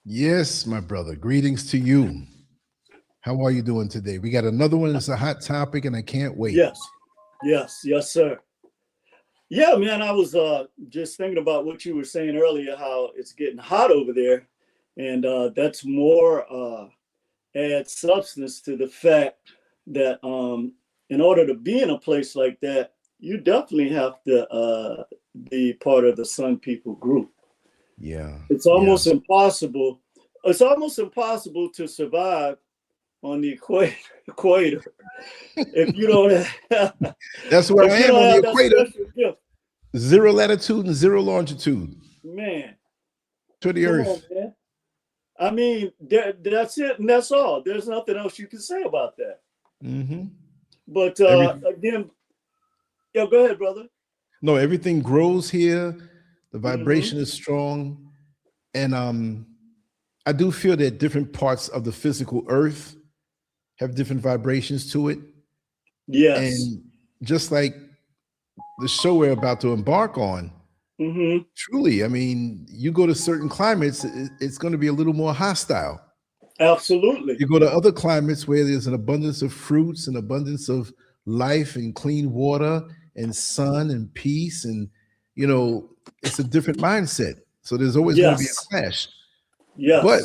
Yes, my brother. Greetings to you. How are you doing today? We got another one. It's a hot topic, and I can't wait. Yes, sir. Yeah, man, I was just thinking about what you were saying earlier, how it's getting hot over there. And that's more add substance to the fact that in order to be in a place like that, you definitely have to be part of the Sun People group. Yeah. It's almost impossible. It's almost impossible to survive on the equator if you don't have. That's where I am on the equator. Zero latitude and zero longitude. Man. To the earth. On, man. I mean, that's it, and that's all. There's nothing else you can say about that. Mm-hmm. But again, yeah, go ahead, brother. No, everything grows here. The vibration is strong. And I do feel that different parts of the physical earth have different vibrations to it. Yes. And just like the show we're about to embark on, truly, I mean, you go to certain climates, it's going to be a little more hostile. Absolutely. You go to other climates where there's an abundance of fruits, an abundance of life and clean water and sun and peace. And, you know, it's a different mindset. So there's always going to be a clash. Yes. But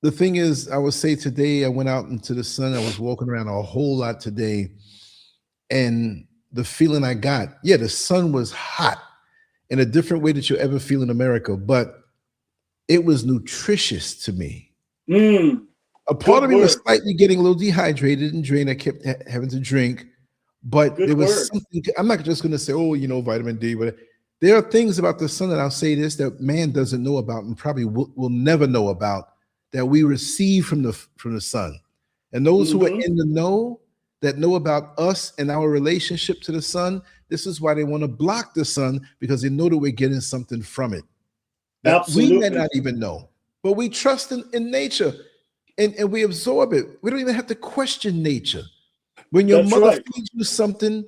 the thing is, I would say today I went out into the sun. I was walking around a whole lot today. And the feeling I got, yeah, the sun was hot in a different way that you ever feel in America, but it was nutritious to me. A part of me was slightly getting a little dehydrated and drained. I kept having to drink, but there was something. I'm not just going to say, oh, you know, vitamin D, but there are things about the sun that I'll say this that man doesn't know about and probably will never know about that we receive from the sun. And those who are in the know, that know about us and our relationship to the sun, this is why they want to block the sun, because they know that we're getting something from it that Absolutely. we may not even know. But we trust in nature and we absorb it. We don't even have to question nature. When your mother feeds you something,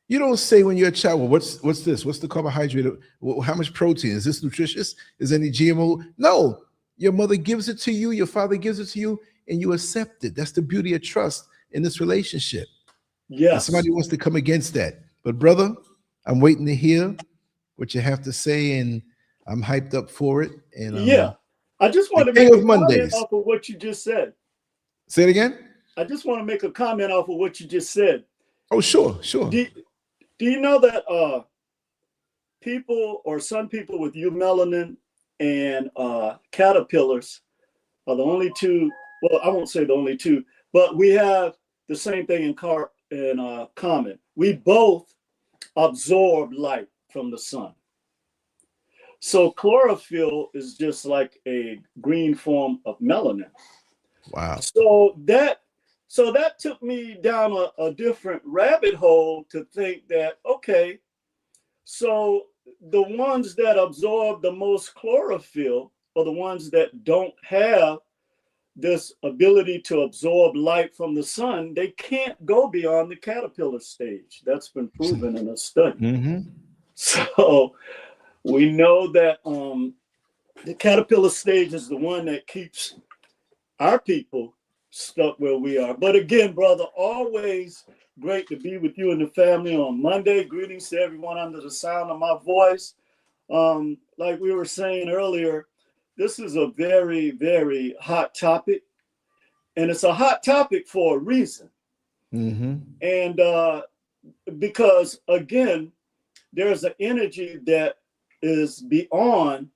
you don't say when you're a child, well, what's this? What's the carbohydrate? Well, how much protein? Is this nutritious? Is any GMO? No, your mother gives it to you, your father gives it to you, and you accept it. That's the beauty of trust in this relationship. Yes. And somebody wants to come against that. But brother, I'm waiting to hear what you have to say, and I'm hyped up for it. And yeah, I just want to make a comment off of what you just said. Say it again. I just want to make a comment off of what you just said. Oh, sure. Do you know that people or some people with eumelanin and caterpillars are the only two? Well, I won't say the only two, but we have the same thing in common. We both absorb light from the sun. So chlorophyll is just like a green form of melanin. Wow. So that took me down a different rabbit hole to think that, okay, so the ones that absorb the most chlorophyll are the ones that don't have this ability to absorb light from the sun. They can't go beyond the caterpillar stage. That's been proven in a study. So we know that the caterpillar stage is the one that keeps our people stuck where we are. But again, brother, always great to be with you and the family on Monday. Greetings to everyone under the sound of my voice. Like we were saying earlier, this is a very, very hot topic. And it's a hot topic for a reason. And because, again, there's an energy that is beyond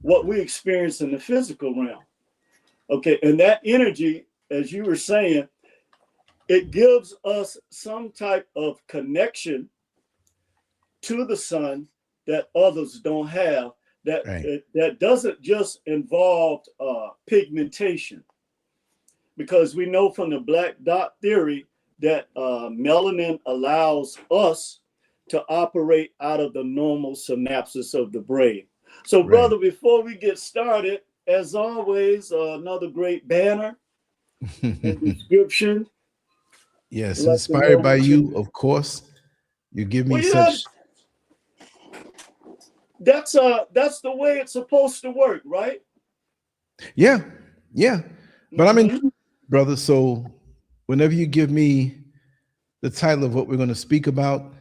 what we experience in the physical realm. Okay, and that energy, as you were saying, it gives us some type of connection to the sun that others don't have, that doesn't just involve pigmentation. Because we know from the black dot theory that melanin allows us to operate out of the normal synapses of the brain. So, Right. brother, before we get started, as always, another great banner and description. Yes, Let them know inspired by what you, of course. You give me well, you know, such. that's the way it's supposed to work, right? Yeah, yeah. But I'm Mhm. in, brother. So whenever you give me the title of what we're going to speak about,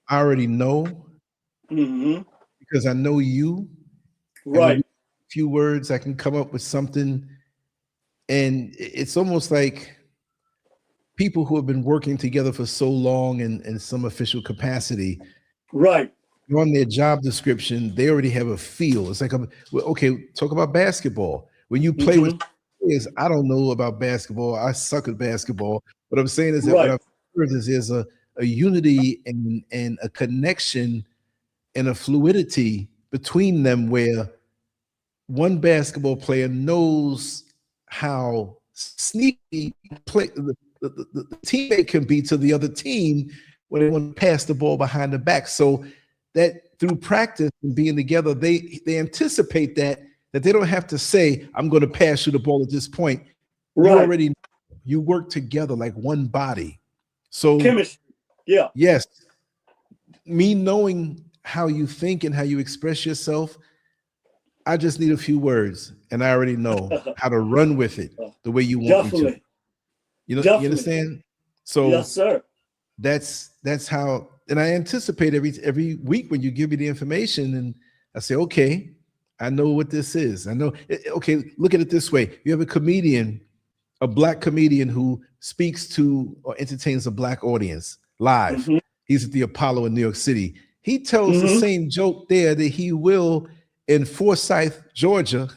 I already know Mhm. because I know you. And with Right. a few words, I can come up with something. And it's almost like people who have been working together for so long in some official capacity, Right. on their job description, they already have a feel. It's like, well, okay, talk about basketball. When you play with Mhm. players, I don't know about basketball. I suck at basketball. What I'm saying is that what Right. I've heard is there's a unity and a connection and a fluidity between them where one basketball player knows how sneaky the teammate can be to the other team when they want to pass the ball behind the back. So that through practice and being together, they anticipate that they don't have to say, I'm going to pass you the ball at this point. You Right. already know. You work together like one body. So Chemistry. Yeah. yes, me knowing how you think and how you express yourself, I just need a few words and I already know how to run with it the way you want me to. Definitely. You know, you Definitely. understand? So Yes, sir. that's how, and I anticipate every week when you give me the information and I say, okay, I know what this is. I know, okay, look at it this way. You have a comedian, a black comedian who speaks to or entertains a black audience live. Mhm. He's at the Apollo in New York City. He tells the Mhm. same joke there that he will in Forsyth, Georgia,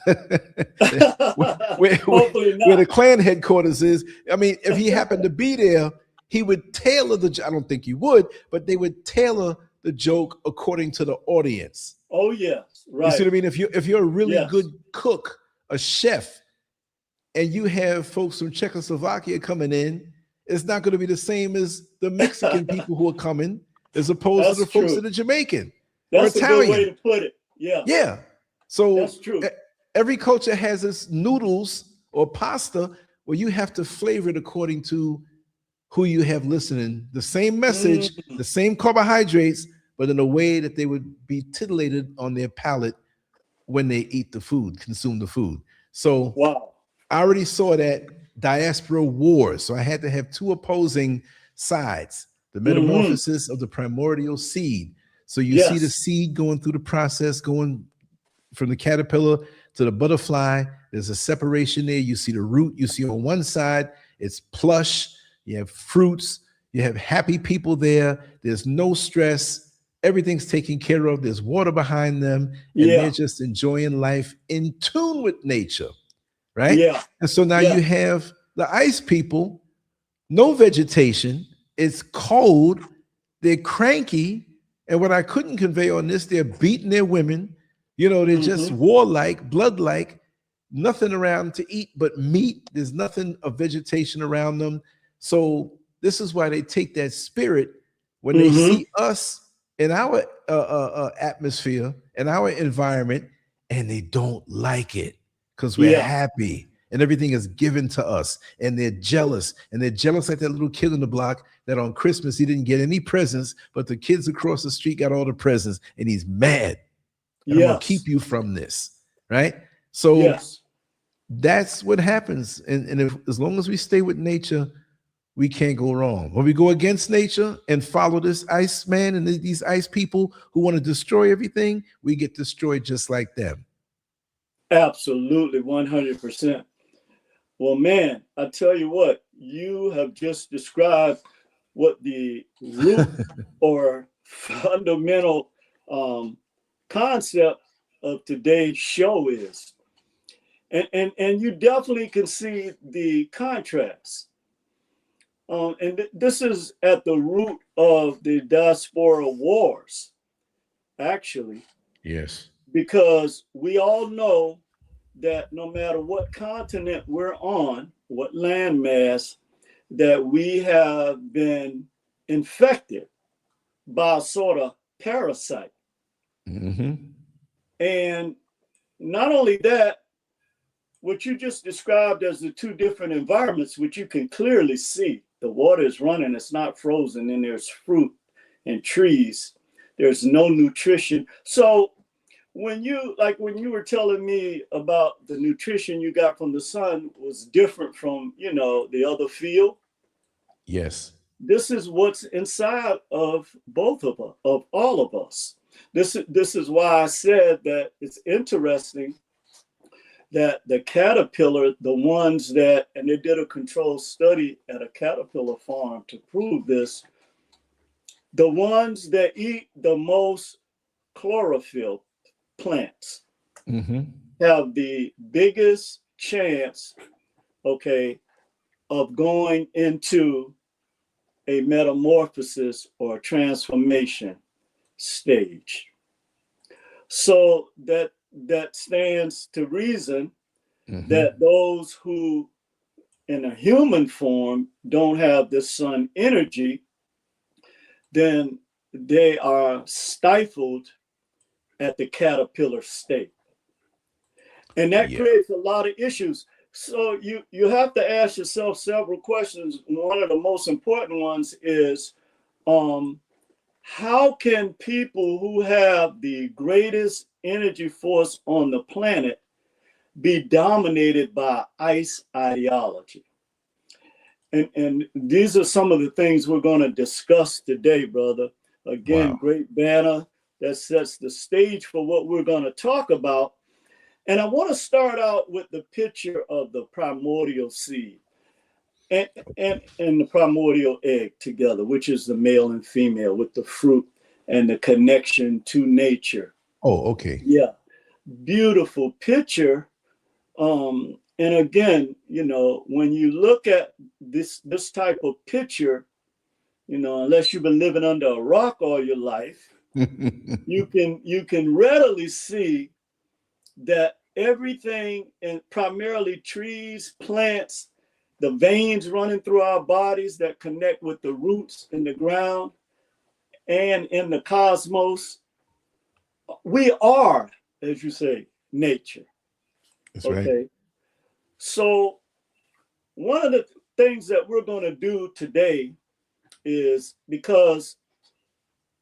where, Hopefully where the not. Klan headquarters is. I mean, if he happened to be there, he would tailor I don't think he would, but they would tailor the joke according to the audience. Oh yes. You see Right. what I mean? If you're a really Yes. good cook, a chef, and you have folks from Czechoslovakia coming in, it's not going to be the same as the Mexican people who are coming, as opposed to the That's folks true. that are Jamaican or That's a good way Italian. to put it. Yeah. Yeah. So That's true. every culture has its noodles or pasta where you have to flavor it according to who you have listening. The same message, Mhm. the same carbohydrates, but in a way that they would be titillated on their palate when they eat the food, consume the food. So Wow. I already saw that diaspora wars. So I had to have two opposing sides, the Mhm. metamorphosis of the primordial seed. So you see the Yes. seed going through the process, going from the caterpillar to the butterfly. There's a separation there. You see the root. You see on one side, it's plush. You have fruits. You have happy people there. There's no stress. Everything's taken care of. There's water behind them, and they're Yeah. just enjoying life in tune with nature, right? Yeah. And so now Yeah. you have the ice people, no vegetation. It's cold. They're cranky. And what I couldn't convey on this, they're beating their women. You know, they're just Mhm. warlike, blood-like, nothing around to eat but meat. There's nothing of vegetation around them. So this is why they take that spirit when they Mhm. see us in our atmosphere, in our environment, and they don't like it because we're Yeah. happy and everything is given to us. And they're jealous. And they're jealous like that little kid on the block that on Christmas he didn't get any presents, but the kids across the street got all the presents, and he's mad. And I'm going to Yes. keep you from this, right? So Yes. that's what happens. And if, as long as we stay with nature, we can't go wrong. When we go against nature and follow this ice man and these ice people who want to destroy everything, we get destroyed just like them. Absolutely. 100%. Well, man, I tell you what, you have just described what the root or fundamental concept of today's show is. And you definitely can see the contrast. This is at the root of the diaspora wars, actually, Yes. because we all know that no matter what continent we're on, what landmass, that we have been infected by a sort of parasite. Mm-hmm. And not only that, what you just described as the two different environments, which you can clearly see, the water is running, it's not frozen, and there's fruit and trees. There's no nutrition. So when you were telling me about the nutrition you got from the sun was different from, the other field. Yes. This is what's inside of both of us, of all of us. This is why I said that it's interesting that the caterpillar, the ones that, and they did a controlled study at a caterpillar farm to prove this, the ones that eat the most chlorophyll plants Mm-hmm. have the biggest chance, okay, of going into a metamorphosis or transformation stage. So that stands to reason Mm-hmm. that those who in a human form don't have the sun energy, then they are stifled at the caterpillar state. And that creates a lot of issues. So you have to ask yourself several questions. One of the most important ones is, how can people who have the greatest energy force on the planet be dominated by ice ideology? And these are some of the things we're going to discuss today, brother. Again, Wow. great banner that sets the stage for what we're going to talk about. And I want to start out with the picture of the primordial seed and the primordial egg together, which is the male and female with the fruit and the connection to nature. Oh, okay. Yeah, beautiful picture. And again, when you look at this type of picture, unless you've been living under a rock all your life, you can readily see that everything, and primarily trees, plants, the veins running through our bodies that connect with the roots in the ground and in the cosmos, we are, as you say, nature. That's Okay. right. So one of the things that we're going to do today is, because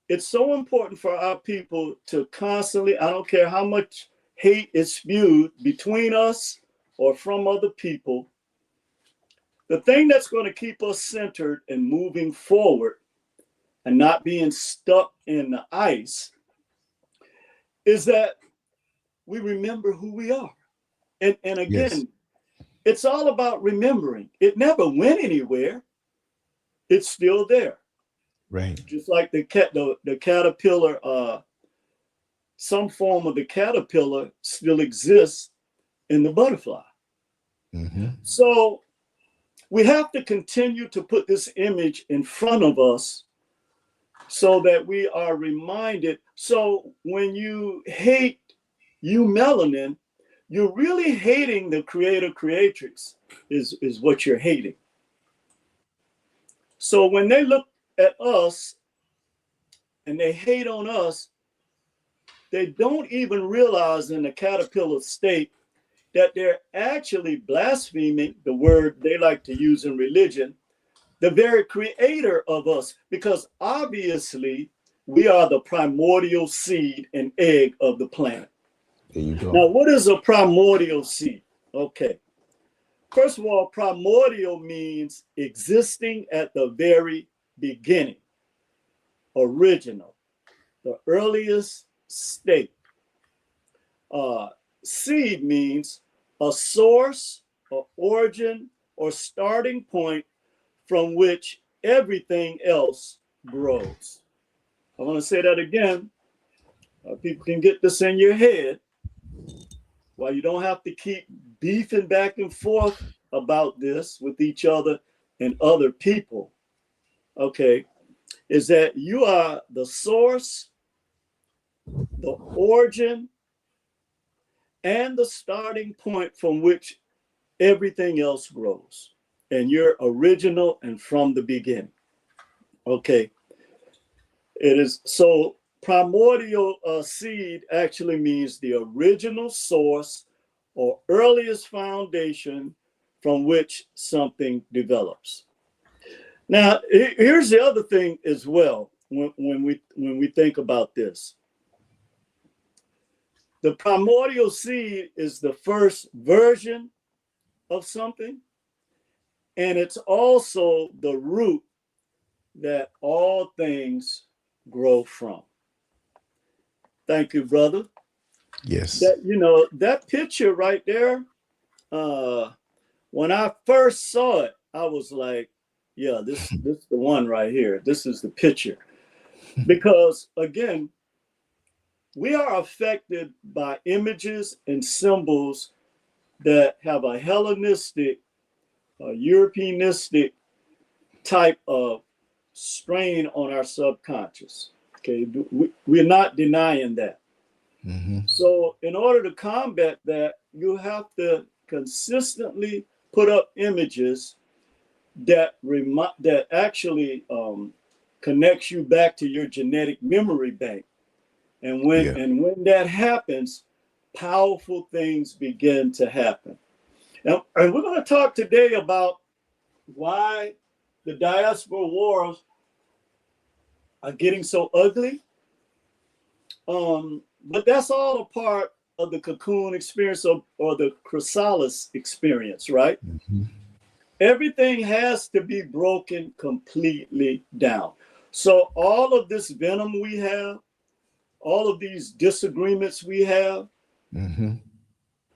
it's so important for our people to constantly, I don't care how much hate is spewed between us or from other people, the thing that's going to keep us centered and moving forward and not being stuck in the ice is that we remember who we are. And again, Yes. it's all about remembering. It never went anywhere. It's still there. Right. Just like the caterpillar, some form of the caterpillar still exists in the butterfly. Mm-hmm. So we have to continue to put this image in front of us so that we are reminded. So when you hate melanin, you're really hating the creator creatrix is what you're hating. So when they look at us and they hate on us, they don't even realize in the caterpillar state that they're actually blaspheming the word they like to use in religion, the very creator of us, because obviously we are the primordial seed and egg of the planet. There you go. Now, what is a primordial seed? Okay. First of all, primordial means existing at the very beginning, original, the earliest state. Seed means a source, or origin, or starting point from which everything else grows. I want to say that again. People can get this in your head while you don't have to keep beefing back and forth about this with each other and other people. Okay, is that you are the source, the origin, and the starting point from which everything else grows. and you're original and from the beginning. Okay. It is so primordial seed actually means the original source or earliest foundation from which something develops. Now, here's the other thing as well when we think about this. The primordial seed is the first version of something, and it's also the root that all things grow from. Thank you, brother. Yes. That, you know, that picture right there, when I first saw it, I was like, yeah, this is the one right here. This is the picture. Because again, we are affected by images and symbols that have a Hellenistic, Europeanistic type of strain on our subconscious. Okay, we're not denying that. Mm-hmm. So in order to combat that, you have to consistently put up images that actually connects you back to your genetic memory bank. And when that happens, powerful things begin to happen. And we're going to talk today about why the diaspora wars are getting so ugly. But that's all a part of the cocoon experience or the chrysalis experience, right? Mm-hmm. Everything has to be broken completely down. So all of this venom we have, all of these disagreements we have, Mm-hmm.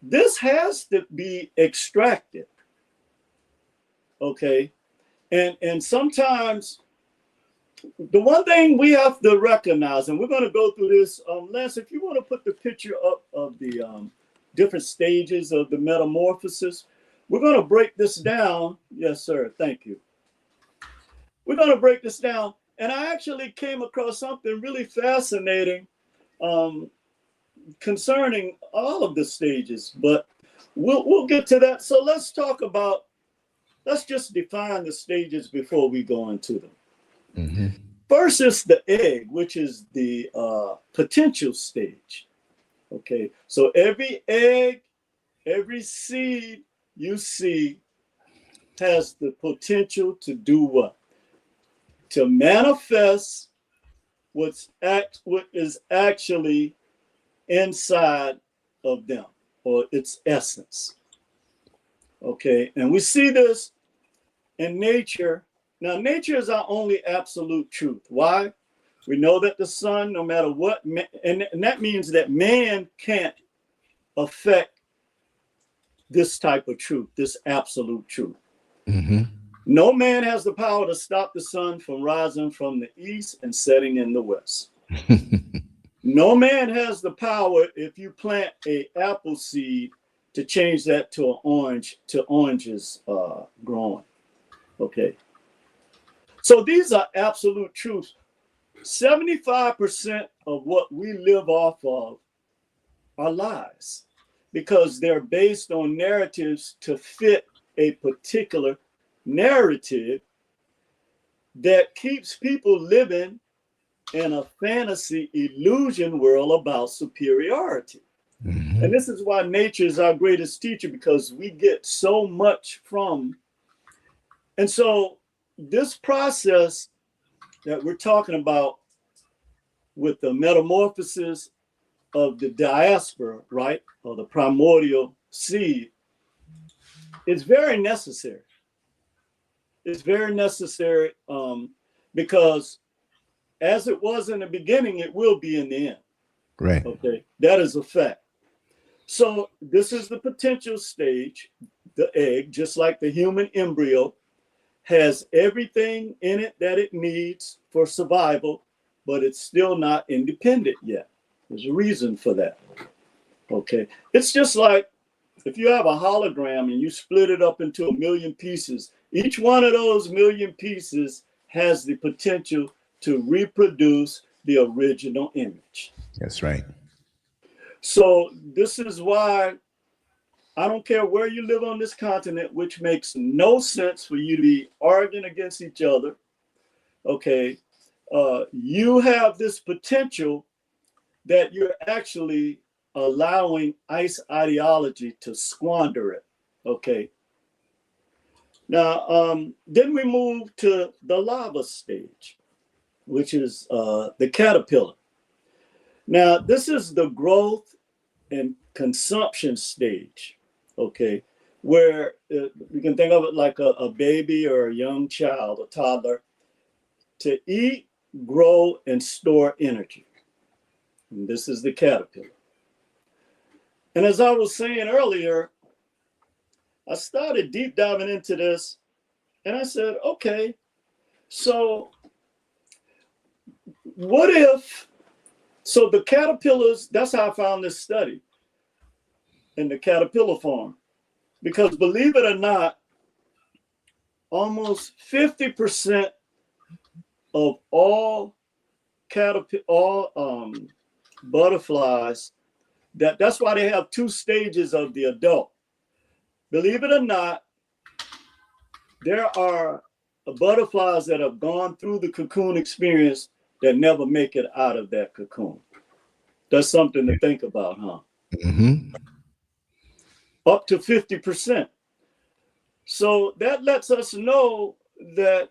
this has to be extracted. Okay. And sometimes the one thing we have to recognize, and we're going to go through this, Lance, if you want to put the picture up of the different stages of the metamorphosis, we're going to break this down. Yes, sir. Thank you. We're going to break this down. And I actually came across something really fascinating concerning all of the stages, but we'll get to that. So let's just define the stages before we go into them. Mm-hmm. First is the egg, which is the potential stage. Okay, so every egg, every seed you see has the potential to do what? To manifest what is actually inside of them, or its essence. Okay, and we see this in nature. Now, nature is our only absolute truth. Why? We know that the sun, no matter what, and that means that man can't affect this type of truth, this absolute truth. Mm-hmm. No man has the power to stop the sun from rising from the east and setting in the west. No man has the power, if you plant an apple seed, to change that to an orange, to oranges growing. Okay. So these are absolute truths. 75% of what we live off of are lies because they're based on narratives to fit a particular narrative that keeps people living in a fantasy illusion world about superiority. Mm-hmm. And this is why nature is our greatest teacher, because we get so much from. And so this process that we're talking about with the metamorphosis of the diaspora, right, or the primordial seed, is very necessary. It's very necessary because as it was in the beginning, it will be in the end. Right. Okay, that is a fact. So this is the potential stage. The egg, just like the human embryo, has everything in it that it needs for survival, but it's still not independent yet. There's a reason for that. Okay. It's just like if you have a hologram and you split it up into 1 million pieces, each one of those 1 million pieces has the potential to reproduce the original image. That's right. So this is why I don't care where you live on this continent, which makes no sense for you to be arguing against each other. Okay. You have this potential that you're actually allowing ICE ideology to squander it. Okay. Now, then we move to the lava stage, which is the caterpillar. Now, this is the growth and consumption stage, okay, where you can think of it like a baby or a young child, a toddler, to eat, grow, and store energy. And this is the caterpillar. And as I was saying earlier, I started deep diving into this, and I said, okay, so what if, so the caterpillars, that's how I found this study in the caterpillar farm, because believe it or not, almost 50% of all butterflies, that's why they have two stages of the adult. Believe it or not, there are butterflies that have gone through the cocoon experience that never make it out of that cocoon. That's something to think about, huh? Mm-hmm. Up to 50%. So that lets us know that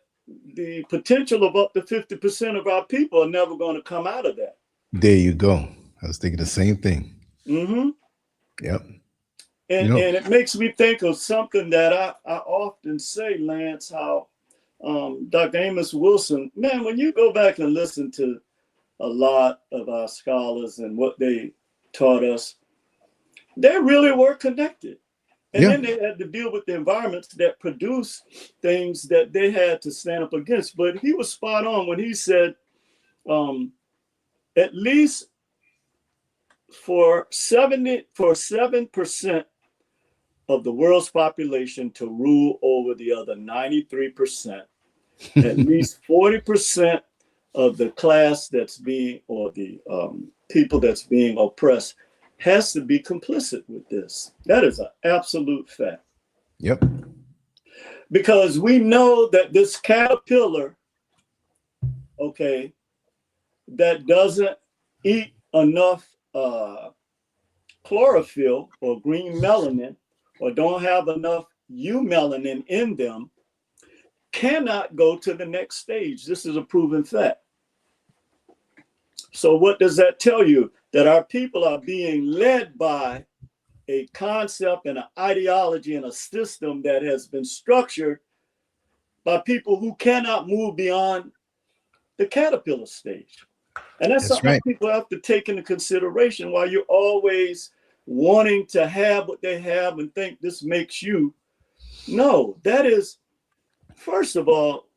the potential of up to 50% of our people are never going to come out of that. There you go. I was thinking the same thing. Mm-hmm. Yep. And it makes me think of something that I often say, Lance, how Dr. Amos Wilson, man, when you go back and listen to a lot of our scholars and what they taught us, they really were connected. And then they had to deal with the environments that produce things that they had to stand up against. But he was spot on when he said, at least for 7% of the world's population to rule over the other 93%, at least 40% of the class that's being, or the people that's being oppressed, has to be complicit with this. That is an absolute fact. Yep. Because we know that this caterpillar, okay, that doesn't eat enough chlorophyll or green melanin, or don't have enough eumelanin in them, cannot go to the next stage. This is a proven fact. So what does that tell you? That our people are being led by a concept and an ideology and a system that has been structured by people who cannot move beyond the caterpillar stage. And that's something right. people have to take into consideration while you're always wanting to have what they have and think this makes you. No, that is, first of all,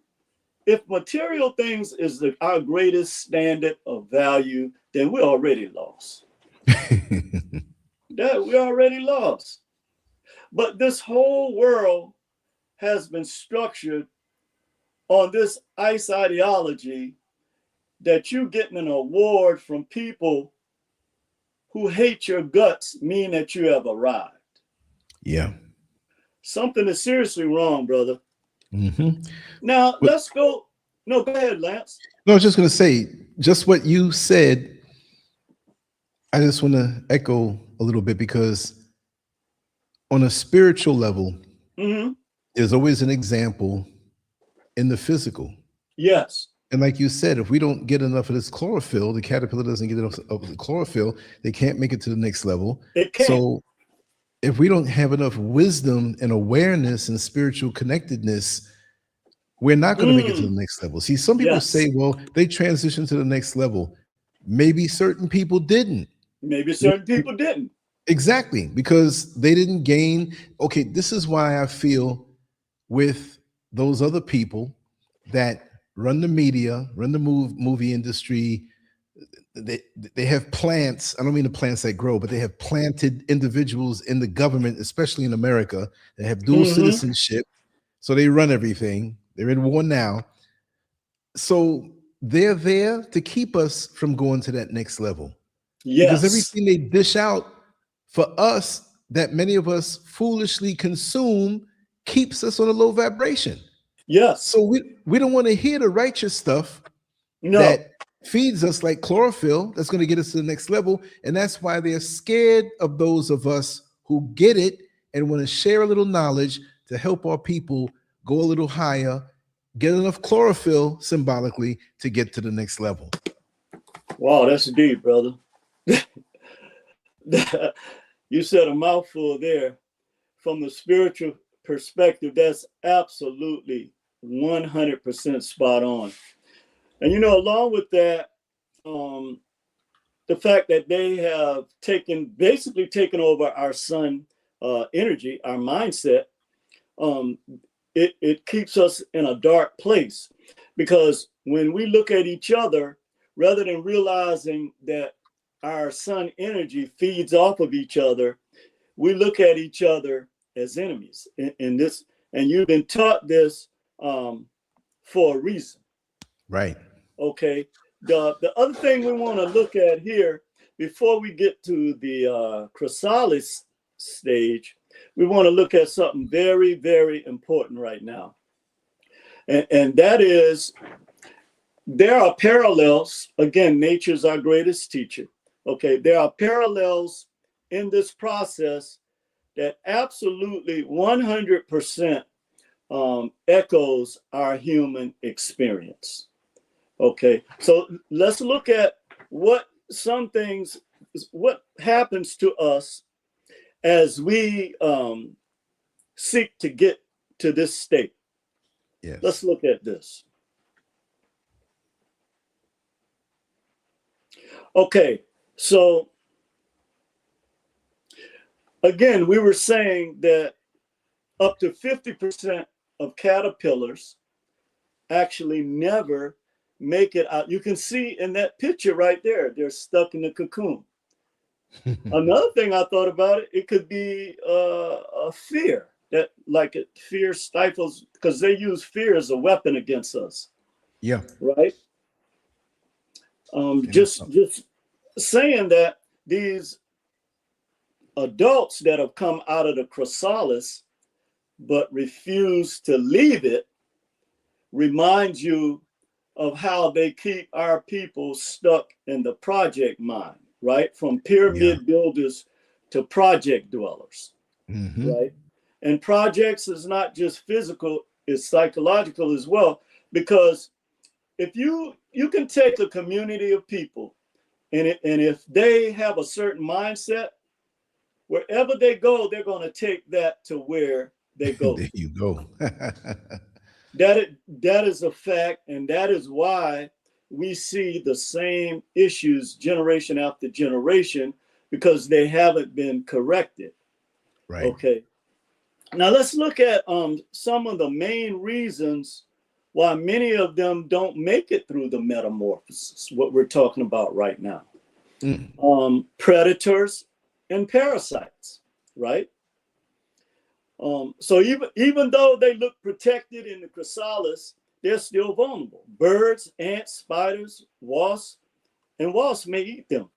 if material things is our greatest standard of value, then we're already lost. That we're already lost. But this whole world has been structured on this ICE ideology that you getting an award from people who hate your guts mean that you have arrived. Yeah. Something is seriously wrong, brother. Mm-hmm. Now, let's go. No, go ahead, Lance. No, I was just going to say, just what you said, I just want to echo a little bit, because on a spiritual level, there's always an example in the physical. Yes. And like you said, if we don't get enough of this chlorophyll, the caterpillar doesn't get enough of the chlorophyll, they can't make it to the next level. It can't. So if we don't have enough wisdom and awareness and spiritual connectedness, we're not going to make it to the next level. See, some people say, well, they transitioned to the next level. Maybe certain people didn't. Maybe certain people didn't. Exactly, because they didn't gain. Okay, this is why I feel with those other people that run the media, run the movie industry, they have plants. I don't mean the plants that grow, but they have planted individuals in the government, especially in America, that have dual citizenship. So they run everything. They're in war now. So they're there to keep us from going to that next level. Yes. Because everything they dish out for us that many of us foolishly consume keeps us on a low vibration. Yes. So we don't want to hear the righteous stuff No. that feeds us like chlorophyll that's going to get us to the next level. And that's why they're scared of those of us who get it and want to share a little knowledge to help our people go a little higher, get enough chlorophyll symbolically to get to the next level. Wow, that's deep, brother. You said a mouthful there. From the spiritual perspective, that's absolutely 100% spot on. And, you know, along with that, the fact that they have basically taken over our sun energy, our mindset, it keeps us in a dark place, because when we look at each other, rather than realizing that our sun energy feeds off of each other, we look at each other as enemies. In this, and you've been taught this for a reason. Right. Okay. The other thing we want to look at here before we get to the chrysalis stage, we want to look at something very, very important right now. And that is, there are parallels. Again, nature's our greatest teacher. Okay. There are parallels in this process that absolutely 100% echoes our human experience. Okay, so let's look at what happens to us as we seek to get to this state. Yes. Let's look at this. Okay, so again, we were saying that up to 50% of caterpillars actually never make it out. You can see in that picture right there, they're stuck in the cocoon. Another thing I thought about it could be a fear, that fear stifles, because they use fear as a weapon against us. Yeah. Right. Just saying that these adults that have come out of the chrysalis but refuse to leave it reminds you of how they keep our people stuck in the project mind, right? From pyramid builders to project dwellers, right? And projects is not just physical, it's psychological as well, because if you can take a community of people and if they have a certain mindset, wherever they go, they're going to take that to where they go. There you go. That is a fact, and that is why we see the same issues generation after generation, because they haven't been corrected. Right. Okay. Now let's look at some of the main reasons why many of them don't make it through the metamorphosis, what we're talking about right now. Predators and parasites, right? So even though they look protected in the chrysalis, they're still vulnerable. Birds, ants, spiders, wasps, and wasps may eat them.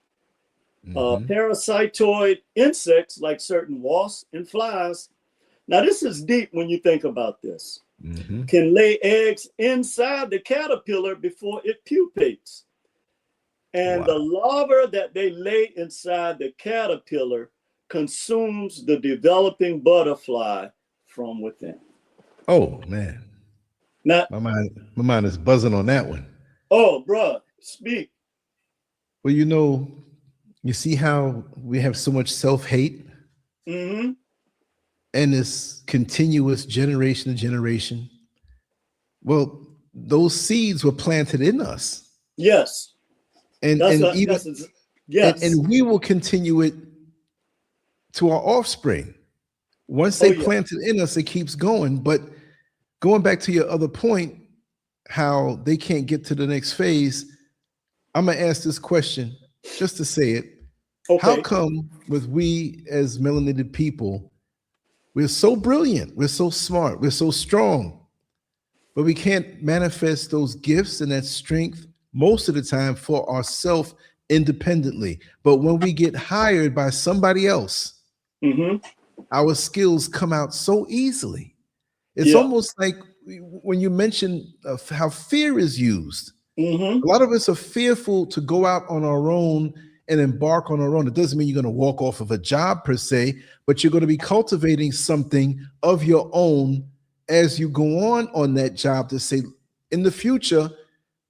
Parasitoid insects like certain wasps and flies. Now this is deep when you think about this. Can lay eggs inside the caterpillar before it pupates. And the larva that they lay inside the caterpillar consumes the developing butterfly from within. Oh man. Now, my mind is buzzing on that one. Oh, bruh, speak. Well, you see how we have so much self-hate? And this continuous generation to generation. Well, those seeds were planted in us. Yes. And we will continue it to our offspring. Once they plant it in us, it keeps going. But going back to your other point, how they can't get to the next phase, I'm gonna ask this question just to say it. How come with we as melanated people, we're so brilliant, we're so smart, we're so strong, but we can't manifest those gifts and that strength most of the time for ourselves independently? But when we get hired by somebody else, Mm-hmm. Our skills come out so easily. It's almost like when you mention how fear is used. Mm-hmm. A lot of us are fearful to go out on our own and embark on our own. It doesn't mean you're going to walk off of a job per se, but you're going to be cultivating something of your own as you go on that job to say, in the future,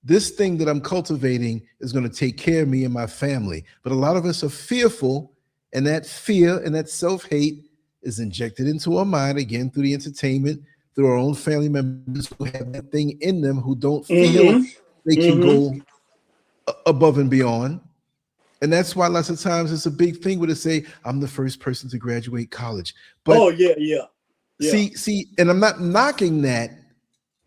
this thing that I'm cultivating is going to take care of me and my family. But a lot of us are fearful, and that fear and that self-hate is injected into our mind, again, through the entertainment, through our own family members who have that thing in them, who don't feel they can go above and beyond. And that's why lots of times it's a big thing where they say, I'm the first person to graduate college. But see, and I'm not knocking that,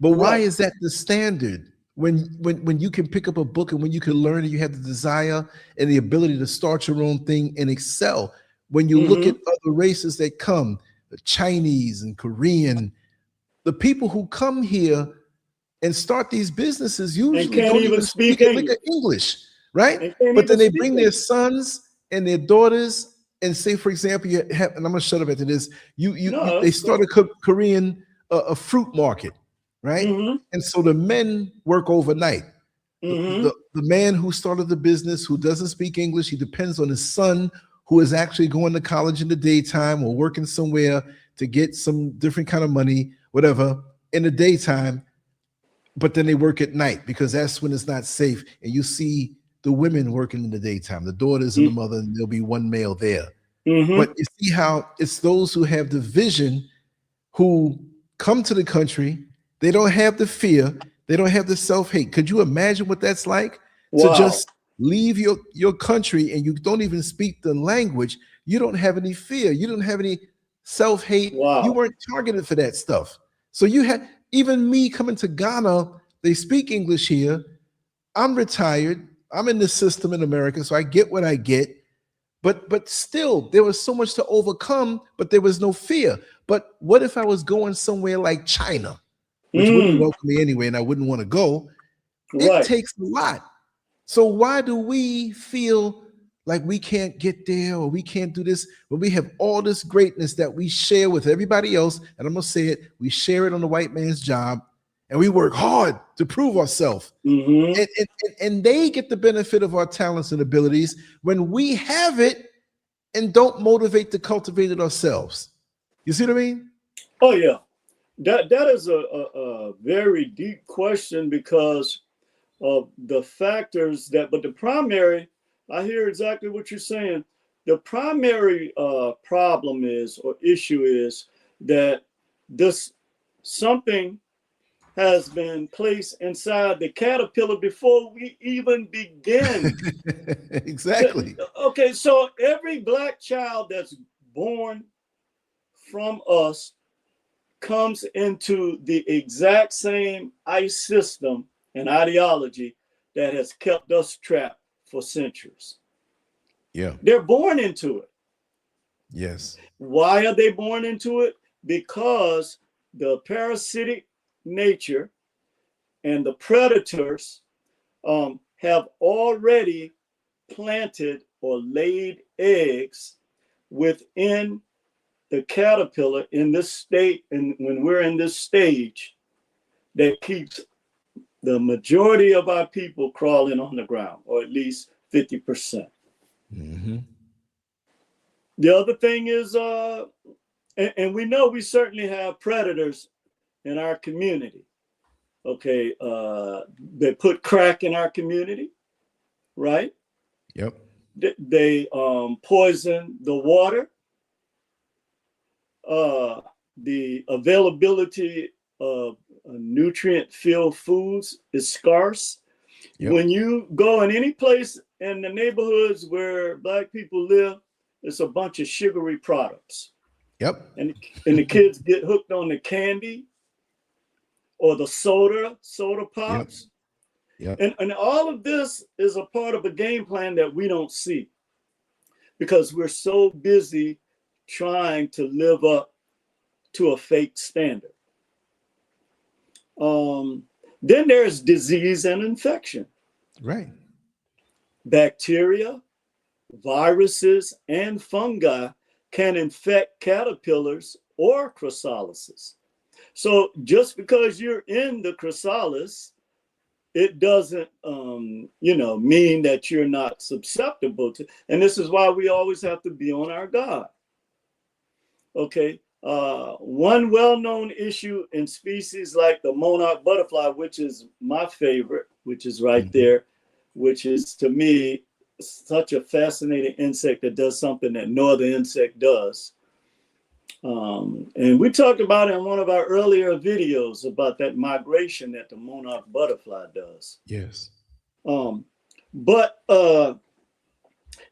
but why is that the standard? When you can pick up a book and when you can learn and you have the desire and the ability to start your own thing and excel. When you look at other races that come, the Chinese and Korean, the people who come here and start these businesses usually don't even speak a lick of English, right? But then they bring their sons and their daughters and say, for example, you have, and I'm gonna shut up after this. They start a Korean a fruit market, right? And so the men work overnight. The man who started the business, who doesn't speak English, he depends on his son, who is actually going to college in the daytime or working somewhere to get some different kind of money, whatever, in the daytime. But then they work at night because that's when it's not safe. And you see the women working in the daytime, the daughters and the mother, and there'll be one male there. But you see how it's those who have the vision who come to the country. They don't have the fear. They don't have the self-hate. Could you imagine what that's like? To just leave your country and you don't even speak the language. You don't have any fear. You don't have any self-hate. You weren't targeted for that stuff. So you had, even me coming to Ghana, they speak English here. I'm retired. I'm in the system in America, so I get what I get. But still, there was so much to overcome, but there was no fear. But what if I was going somewhere like China, which wouldn't welcome me anyway, and I wouldn't want to go? It takes a lot. So why do we feel like we can't get there or we can't do this when we have all this greatness that we share with everybody else? And I'm going to say it, we share it on the white man's job, and we work hard to prove ourselves. And they get the benefit of our talents and abilities when we have it and don't motivate to cultivate it ourselves. You see what I mean? Oh, yeah. That is a very deep question because of the factors but the primary, I hear exactly what you're saying. The primary problem is, or issue is, that something has been placed inside the caterpillar before we even begin. Exactly. Okay, so every Black child that's born from us comes into the exact same ICE system and ideology that has kept us trapped for centuries. Yeah. They're born into it. Yes. Why are they born into it? Because the parasitic nature and the predators have already planted or laid eggs within the caterpillar in this state. And when we're in this stage, that keeps the majority of our people crawling on the ground, or at least 50%. The other thing is, and we know we certainly have predators in our community. Okay, they put crack in our community, right? Yep. They poison the water. The availability of nutrient-filled foods is scarce. Yep. When you go in any place in the neighborhoods where Black people live, it's a bunch of sugary products. Yep. And the kids get hooked on the candy or the soda pops. Yep. And all of this is a part of a game plan that we don't see because we're so busy trying to live up to a fake standard. Then there's disease and infection. Right. Bacteria, viruses, and fungi can infect caterpillars or chrysalises. So just because you're in the chrysalis, it doesn't, mean that you're not susceptible to. And this is why we always have to be on our guard. Okay. One well-known issue in species like the monarch butterfly, which is my favorite, which is right there, which is to me such a fascinating insect that does something that no other insect does. And we talked about it in one of our earlier videos about that migration that the monarch butterfly does. Yes. But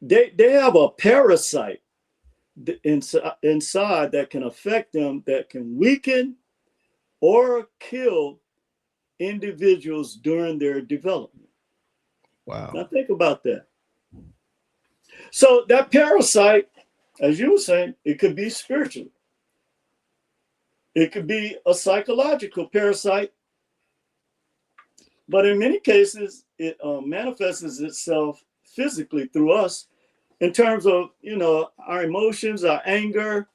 they have a parasite inside that can affect them, that can weaken or kill individuals during their development. Wow. Now think about that. So that parasite, as you were saying, it could be spiritual. It could be a psychological parasite. But in many cases, it manifests itself physically through us in terms of, our emotions, our anger.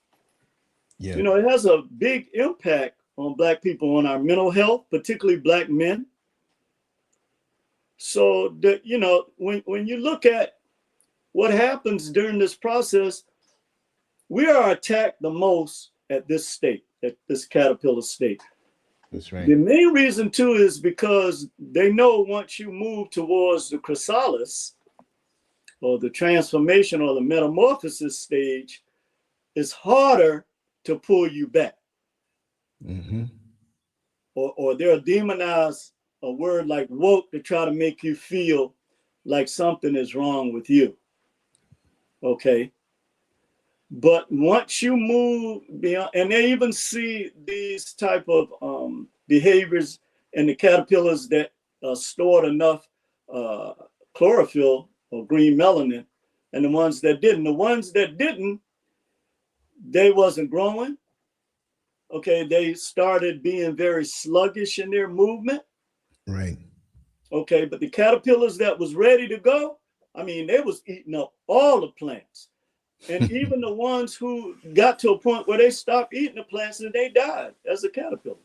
Yeah. It has a big impact on Black people, on our mental health, particularly Black men. So that, when you look at what happens during this process, we are attacked the most at this state, at this caterpillar state. That's right. The main reason too is because they know once you move towards the chrysalis or the transformation or the metamorphosis stage, it's harder to pull you back. Or they'll demonize a word like woke to try to make you feel like something is wrong with you. Okay. But once you move beyond, and they even see these type of behaviors in the caterpillars that stored enough chlorophyll or green melanin, and the ones that didn't, they wasn't growing. Okay, they started being very sluggish in their movement. Right. Okay, but the caterpillars that was ready to go, they was eating up all the plants. And even the ones who got to a point where they stopped eating the plants and they died as a caterpillar.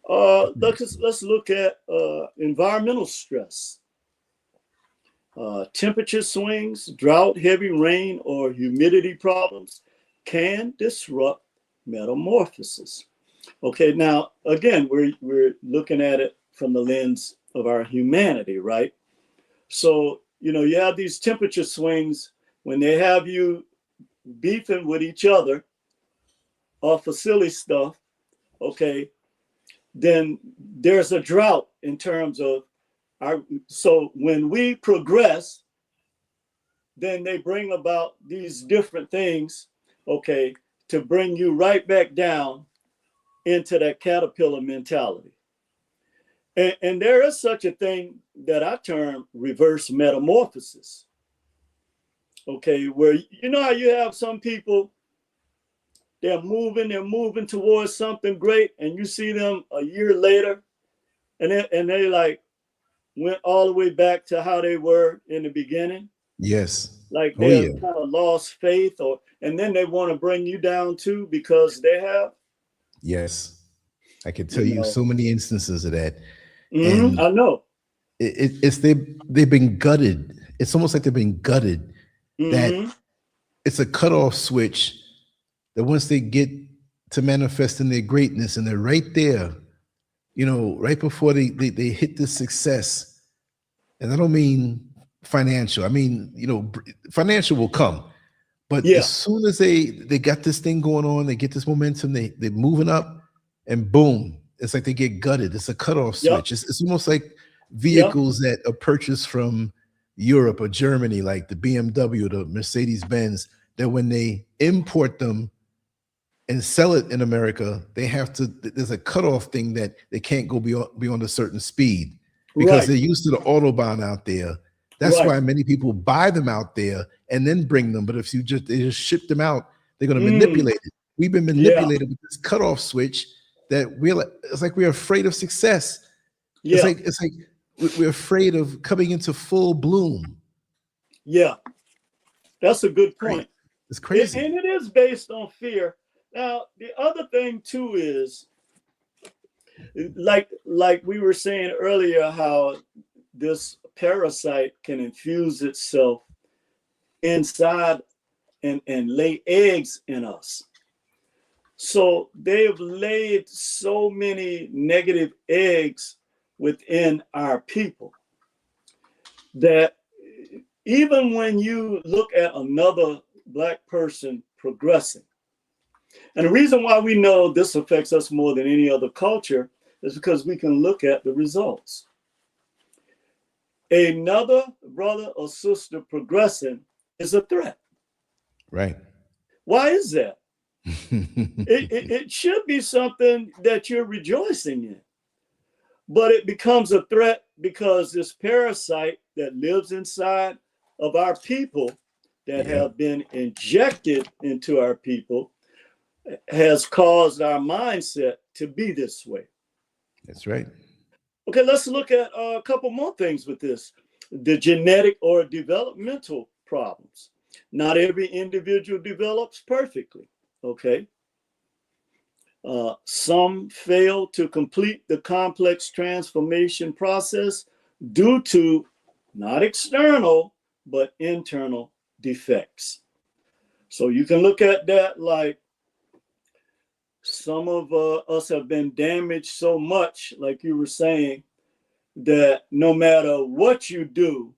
Let's look at environmental stress. Temperature swings, drought, heavy rain, or humidity problems can disrupt metamorphosis. Okay, now again, we're looking at it from the lens of our humanity, right? So you have these temperature swings when they have you beefing with each other off of silly stuff, okay, then there's a drought in terms of so when we progress, then they bring about these different things, okay, to bring you right back down into that caterpillar mentality. And there is such a thing that I term reverse metamorphosis. Okay, where how you have some people, they're moving towards something great, and you see them a year later, and they like went all the way back to how they were in the beginning. Yes. Like they kind of lost faith, and then they want to bring you down too because they have. Yes, I can tell you so many instances of that. I know. They've been gutted. It's almost like they've been gutted. That it's a cutoff switch that once they get to manifesting their greatness and they're right there, right before they hit the success. And I don't mean financial. I mean, financial will come. But as soon as they got this thing going on, they get this momentum, they're moving up, and boom, it's like they get gutted. It's a cutoff switch. It's almost like vehicles that are purchased from Europe or Germany, like the BMW, the Mercedes-Benz, that when they import them and sell it in America, there's a cutoff thing that they can't go beyond a certain speed because they're used to the Autobahn out there. That's why many people buy them out there and then bring them. But if they just ship them out, they're going to manipulate it. We've been manipulated with this cutoff switch that it's like we're afraid of success. It's like we're afraid of coming into full bloom. Yeah, That's a good point. It's crazy. And it is based on fear. Now, the other thing too is, like we were saying earlier, how this parasite can infuse itself inside and lay eggs in us. So they've laid so many negative eggs within our people that even when you look at another Black person progressing, and the reason why we know this affects us more than any other culture is because we can look at the results. Another brother or sister progressing is a threat. Right. Why is that? It should be something that you're rejoicing in, but it becomes a threat because this parasite that lives inside of our people, that have been injected into our people, has caused our mindset to be this way. That's right. Okay, let's look at a couple more things with this. The genetic or developmental problems. Not every individual develops perfectly, okay? Some fail to complete the complex transformation process due to not external, but internal defects. So you can look at that like some of us have been damaged so much, like you were saying, that no matter what you do,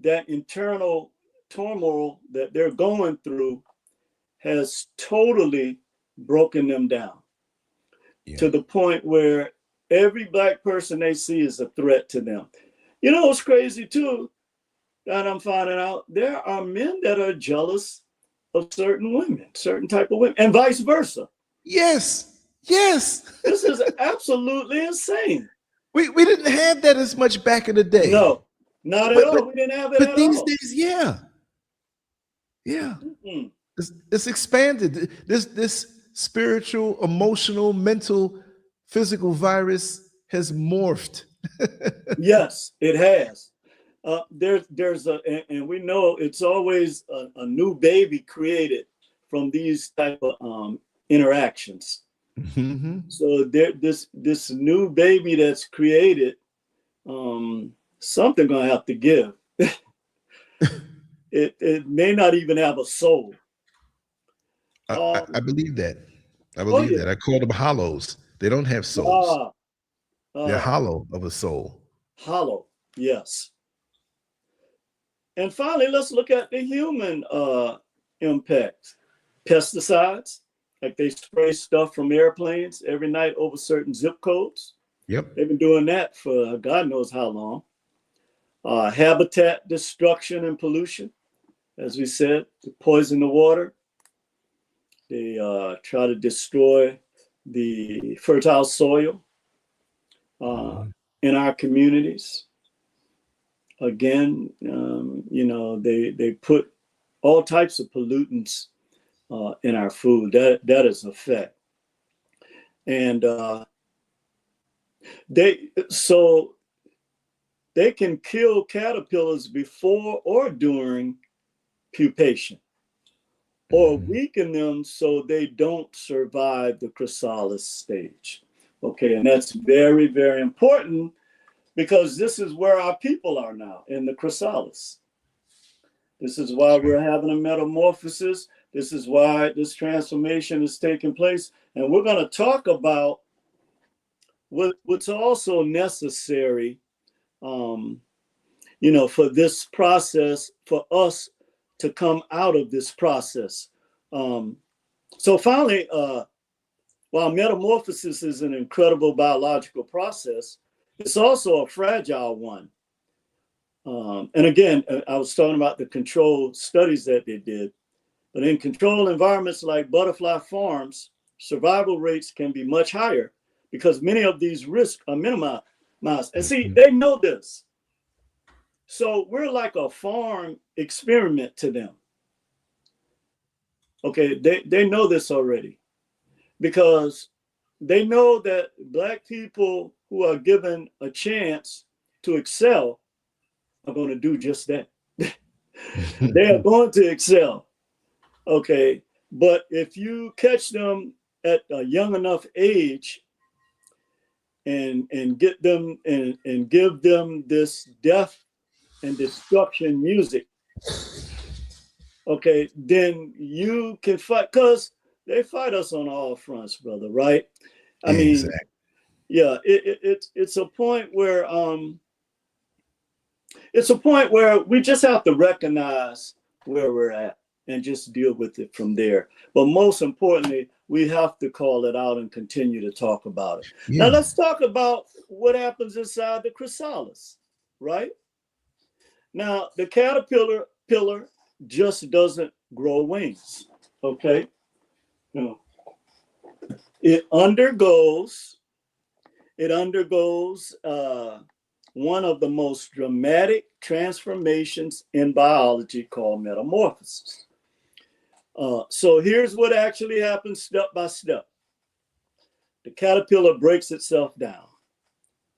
that internal turmoil that they're going through has totally broken them down to the point where every Black person they see is a threat to them. You know what's crazy too, that I'm finding out? There are men that are jealous of certain women, certain type of women, and vice versa. Yes. Yes. This is absolutely insane. We didn't have that as much back in the day. No, not at all. We didn't have it at all. But these days, yeah. Mm-hmm. It's expanded. This spiritual, emotional, mental, physical virus has morphed. Yes, it has. There's and we know it's always a new baby created from these type of interactions. Mm-hmm. So this new baby that's created, something gonna have to give. It may not even have a soul. I believe that. I believe that. I call them hollows. They don't have souls. They're hollow of a soul. Hollow, yes. And finally, let's look at the human impact. Pesticides, like they spray stuff from airplanes every night over certain zip codes. Yep. They've been doing that for God knows how long. Habitat destruction and pollution. As we said, they poison the water. They try to destroy the fertile soil in our communities. Again, you know, they put all types of pollutants in our food. That is a fact. And they can kill caterpillars before or during pupation, or weaken them so they don't survive the chrysalis stage. Okay, and that's very, very important, because this is where our people are now, in the chrysalis. This is why we're having a metamorphosis. This is why this transformation is taking place. And we're going to talk about what's also necessary, you know, for this process, for us to come out of this process. So finally, while metamorphosis is an incredible biological process, it's also a fragile one. And again, I was talking about the control studies that they did, but in controlled environments like butterfly farms, survival rates can be much higher because many of these risks are minimized. And see, they know this. So we're like a farm experiment to them. Okay, they know this already, because they know that Black people who are given a chance to excel are going to do just that. They are going to excel. Okay. But if you catch them at a young enough age and get them and give them this death and destruction music, okay, then you can fight, because they fight us on all fronts, brother, right? I mean, Exactly. yeah, it's a point where we just have to recognize where we're at and just deal with it from there. But most importantly, we have to call it out and continue to talk about it. Yeah. Now let's talk about what happens inside the chrysalis, right? Now the caterpillar just doesn't grow wings, okay? No. It undergoes one of the most dramatic transformations in biology called metamorphosis. So here's what actually happens step by step. The caterpillar breaks itself down.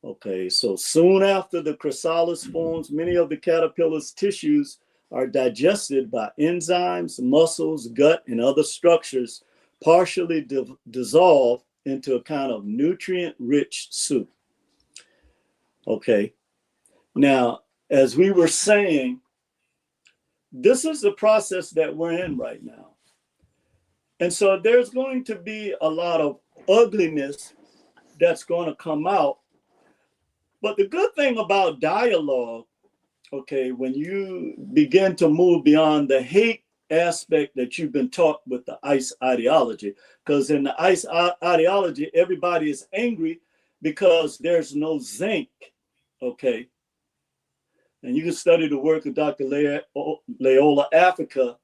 Okay, so soon after the chrysalis forms, many of the caterpillar's tissues are digested by enzymes, muscles, gut, and other structures, partially dissolved into a kind of nutrient-rich soup. Okay, now, as we were saying, this is the process that we're in right now. And so there's going to be a lot of ugliness that's going to come out. But the good thing about dialogue, okay, when you begin to move beyond the hate aspect that you've been taught with the ICE ideology, because in the ICE ideology, everybody is angry because there's no zinc, okay? And you can study the work of Dr. Loyola Africa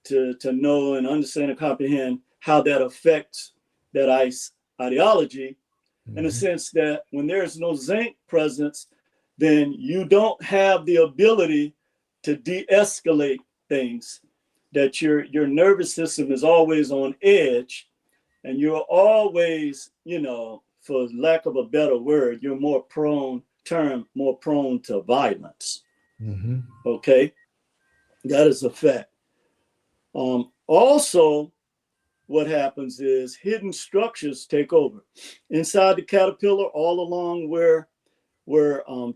to know and understand and comprehend how that affects that ICE ideology, in the sense that when there's no zinc presence, then you don't have the ability to de-escalate things, that your nervous system is always on edge, and you're always, you know, for lack of a better word, you're more prone to violence. Okay, that is a fact. Also, what happens is hidden structures take over inside the caterpillar, all along where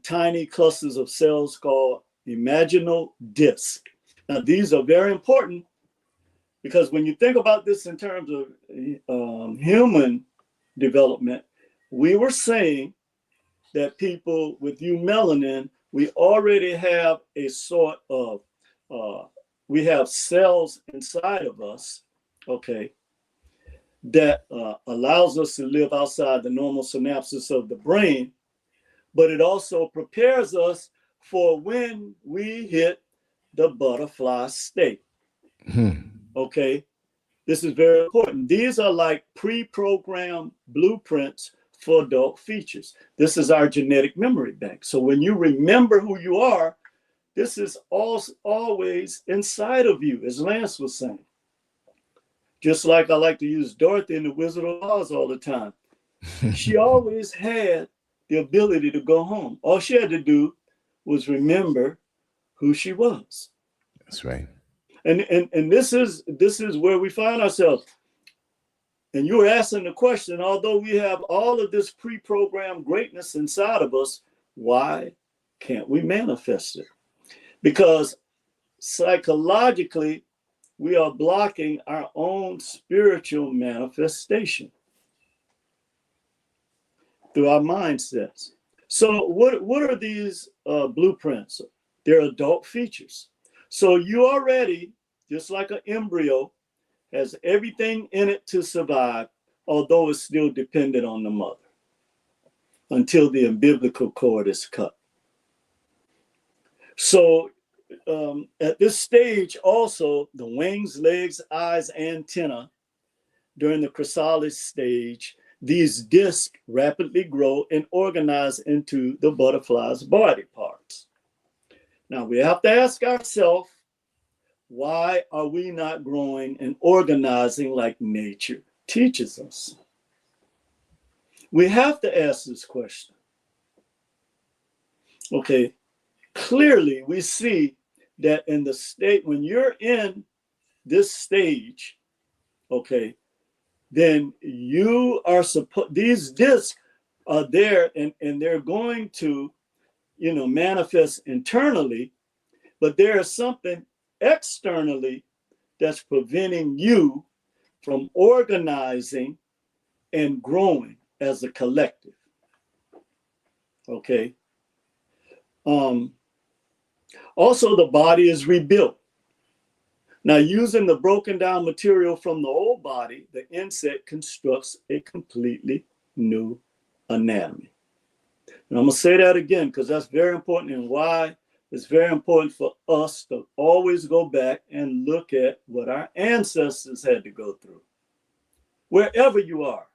tiny clusters of cells called imaginal disc. Now, these are very important, because when you think about this in terms of human development, we were saying that people with eumelanin, we already have a sort of, we have cells inside of us, okay, that allows us to live outside the normal synapses of the brain, but it also prepares us for when we hit the butterfly state. Okay, this is very important. These are like pre-programmed blueprints for adult features. This is our genetic memory bank. So when you remember who you are, this is always inside of you, as Lance was saying. Just like I like to use Dorothy in the Wizard of Oz all the time. She always had the ability to go home. All she had to do was remember who she was. That's right. And this is where we find ourselves. And you were asking the question, although we have all of this pre-programmed greatness inside of us, why can't we manifest it? Because psychologically, we are blocking our own spiritual manifestation through our mindsets. So what are these blueprints? They're adult features. So you already, just like an embryo, has everything in it to survive, although it's still dependent on the mother until the umbilical cord is cut. So at this stage also, the wings, legs, eyes, antenna, during the chrysalis stage, these discs rapidly grow and organize into the butterfly's body parts. Now we have to ask ourselves, why are we not growing and organizing like nature teaches us? We have to ask this question. Okay, clearly we see that in the state, when you're in this stage, okay, then you are supposed, these discs are there, and they're going to, you know, manifest internally, but there is something externally that's preventing you from organizing and growing as a collective. Okay. Also, the body is rebuilt. Now, using the broken down material from the old body, the insect constructs a completely new anatomy. And I'm going to say that again because that's very important, and why it's very important for us to always go back and look at what our ancestors had to go through, wherever you are.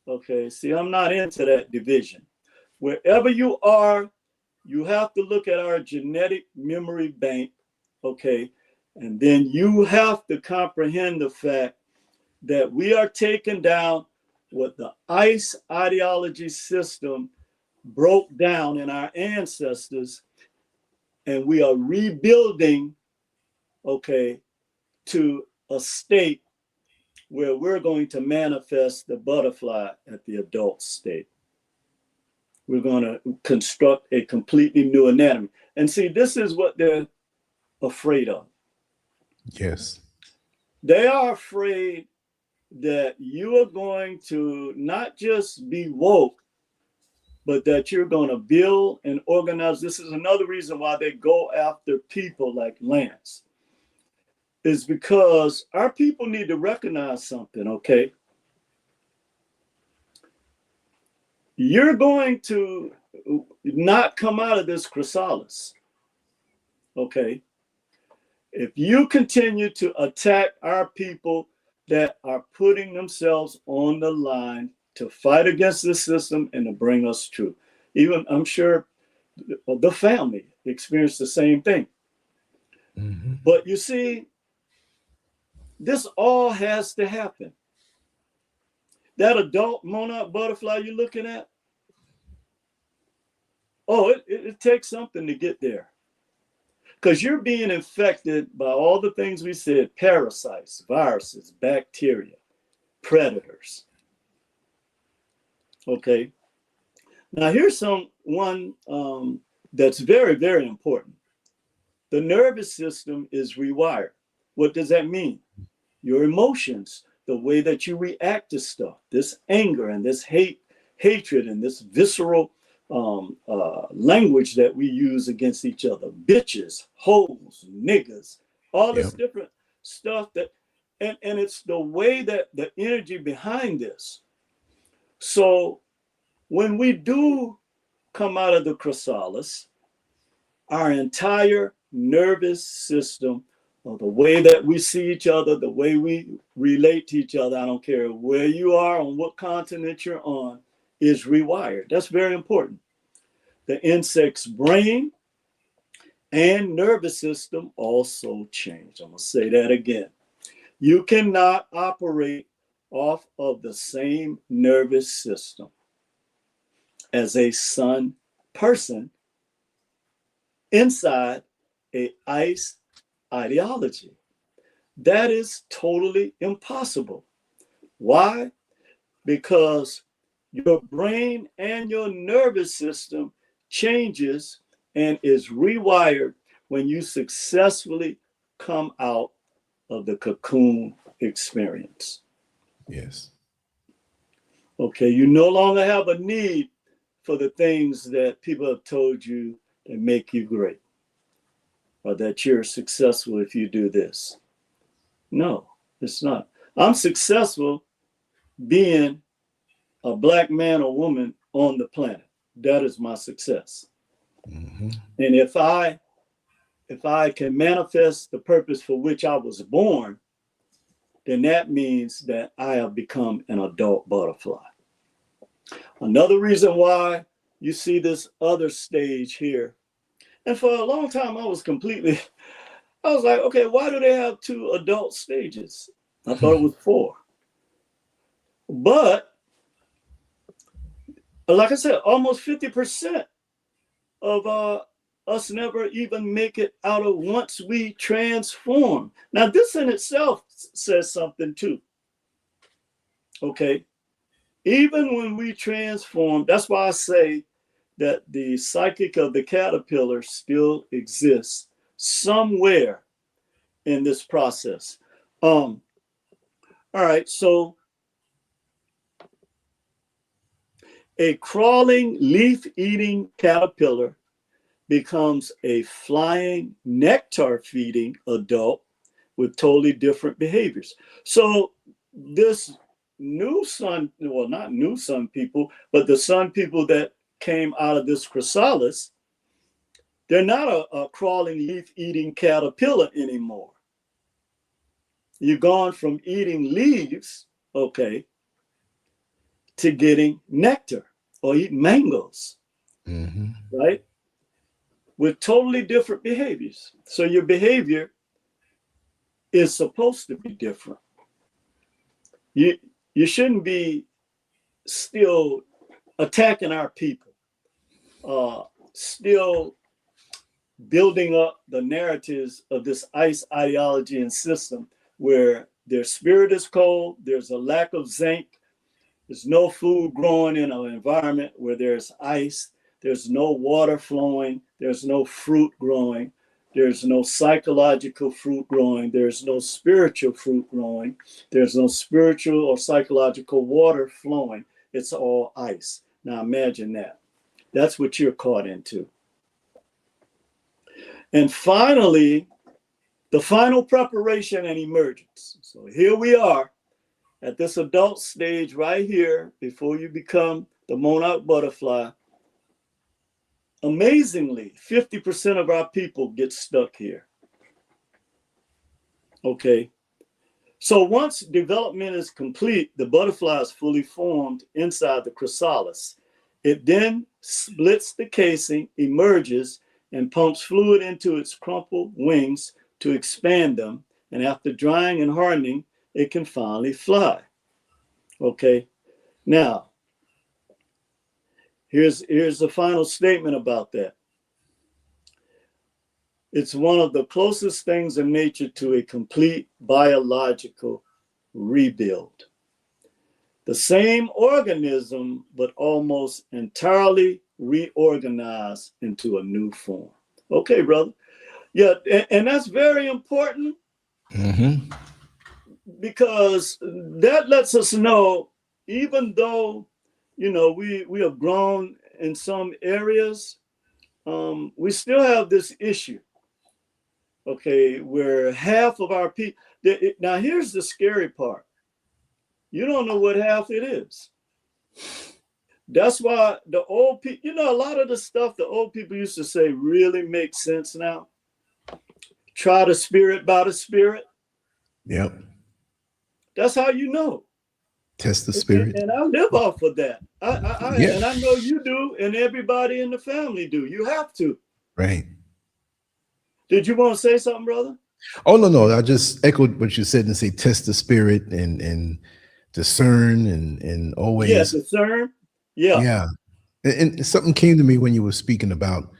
Okay, see, I'm not into that division. Wherever you are, you have to look at our genetic memory bank, okay? And then you have to comprehend the fact that we are taking down what the ICE ideology system broke down in our ancestors, and we are rebuilding, okay, to a state where we're going to manifest the butterfly at the adult state. We're going to construct a completely new anatomy. And see, this is what they're afraid of. Yes. They are afraid that you are going to not just be woke, but that you're going to build and organize. This is another reason why they go after people like Lance, is because our people need to recognize something, okay? You're going to not come out of this chrysalis, okay? If you continue to attack our people that are putting themselves on the line to fight against the system and to bring us truth. Even, I'm sure, the family experienced the same thing. Mm-hmm. But you see, this all has to happen. That adult monarch butterfly you're looking at, oh, it takes something to get there. Because you're being infected by all the things we said: parasites, viruses, bacteria, predators. Okay. Now here's one that's very, very important. The nervous system is rewired. What does that mean? Your emotions, the way that you react to stuff, this anger and this hatred and this visceral language that we use against each other, bitches, hoes, niggas, all this different stuff that, and it's the way that the energy behind this. So when we do come out of the chrysalis, our entire nervous system, or the way that we see each other, the way we relate to each other, I don't care where you are, on what continent you're on, is rewired. That's very important. The insect's brain and nervous system also change. I'm going to say that again. You cannot operate off of the same nervous system as a sun person inside a ICE ideology. That is totally impossible. Why? Because your brain and your nervous system changes and is rewired when you successfully come out of the cocoon experience. Yes. Okay, you no longer have a need for the things that people have told you that make you great, or that you're successful if you do this. No, it's not. I'm successful being a Black man or woman on the planet. That is my success. Mm-hmm. And if I can manifest the purpose for which I was born, then that means that I have become an adult butterfly. Another reason why you see this other stage here, and for a long time I was like, okay, why do they have 2 adult stages? I thought it was 4. But like I said, almost 50% of us never even make it out of once we transform. Now, this in itself says something too. Okay. Even when we transform, that's why I say that the psychic of the caterpillar still exists somewhere in this process. All right, so a crawling, leaf-eating caterpillar becomes a flying, nectar-feeding adult with totally different behaviors. So this new sun, well, not new sun people, but the sun people that came out of this chrysalis, they're not a crawling, leaf-eating caterpillar anymore. You've gone from eating leaves, okay, to getting nectar or eating mangoes, right? With totally different behaviors. So your behavior is supposed to be different. You shouldn't be still attacking our people, still building up the narratives of this ICE ideology and system where their spirit is cold, there's a lack of zinc, there's no food growing in an environment where there's ice, there's no water flowing, there's no fruit growing, there's no psychological fruit growing, there's no spiritual fruit growing, there's no spiritual or psychological water flowing. It's all ice. Now imagine that. That's what you're caught into. And finally, the final preparation and emergence. So here we are at this adult stage right here before you become the monarch butterfly. Amazingly, 50% of our people get stuck here. Okay. So once development is complete, the butterfly is fully formed inside the chrysalis. It then splits the casing, emerges, and pumps fluid into its crumpled wings to expand them. And after drying and hardening, it can finally fly. Okay. Now, here's the final statement about that. It's one of the closest things in nature to a complete biological rebuild. The same organism, but almost entirely reorganized into a new form. Okay, brother. Yeah, and that's very important because that lets us know, even though, you know, we have grown in some areas, we still have this issue, okay, where half of our people, now here's the scary part. You don't know what half it is. That's why the old people, you know, a lot of the stuff the old people used to say really makes sense now. Try the spirit by the spirit. Yep. That's how you know. Test the spirit. And I live off of that. And I know you do, and everybody in the family do. You have to. Right. Did you want to say something, brother? Oh, no. I just echoed what you said and say test the spirit and discern and always. Yeah, discern. Yeah. Yeah. And something came to me when you were speaking about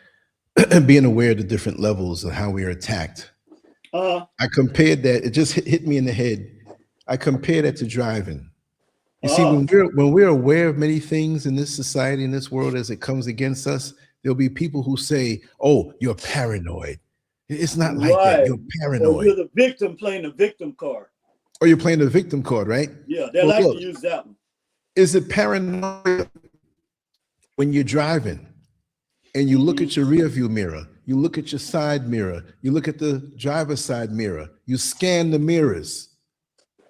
being aware of the different levels of how we are attacked. I compared that, it just hit me in the head. I compared that to driving. You see, when we're aware of many things in this society, in this world, as it comes against us, there'll be people who say, oh, you're paranoid. It's not like that. You're paranoid. Or you're the victim playing the victim card. Or you're playing the victim card, right? Yeah, they like to use that one. Is it paranoia when you're driving and you look at your rear view mirror, you look at your side mirror, you look at the driver's side mirror, you scan the mirrors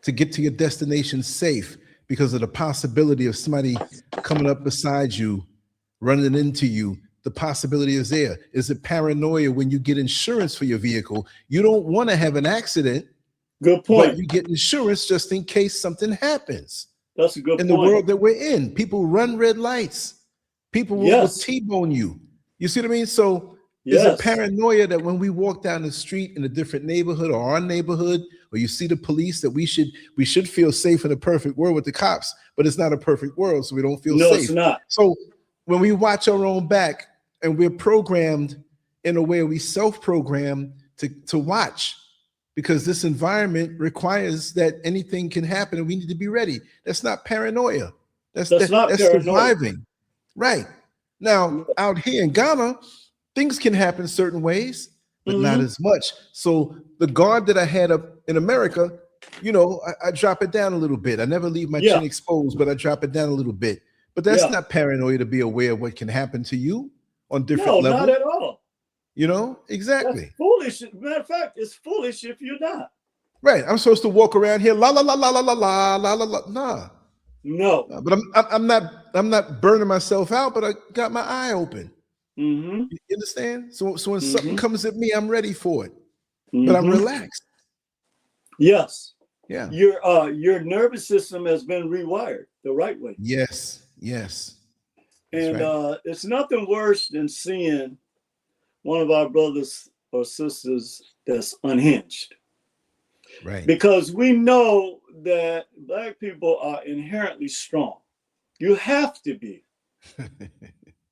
to get to your destination safe because of the possibility of somebody coming up beside you, running into you? The possibility is there. Is it paranoia when you get insurance for your vehicle? You don't want to have an accident. Good point. But you get insurance just in case something happens. That's a good point. In the world that we're in, people run red lights. People will T-bone you. You see what I mean? So is it paranoia that when we walk down the street in a different neighborhood or our neighborhood, or you see the police, that we should feel safe in a perfect world with the cops, but it's not a perfect world, so we don't feel safe. No, it's not. So when we watch our own back and we're programmed in a way we self-program to watch, because this environment requires that anything can happen and we need to be ready. That's not paranoia. That's not paranoia. Surviving. Right. Now, out here in Ghana, things can happen certain ways, but not as much. So the guard that I had up in America, you know, I drop it down a little bit. I never leave my chin exposed, but I drop it down a little bit. But that's not paranoia to be aware of what can happen to you on different levels. No, not at all. You know, exactly. That's foolish. Matter of fact, it's foolish if you're not. Right. I'm supposed to walk around here, la la la la la la la la la la. Nah. No. But I'm not burning myself out, but I got my eye open. You understand? So when something comes at me, I'm ready for it. But I'm relaxed. Yes. Yeah. Your nervous system has been rewired the right way. Yes. Yes. And it's nothing worse than seeing one of our brothers or sisters that's unhinged. Right. Because we know that Black people are inherently strong. You have to be.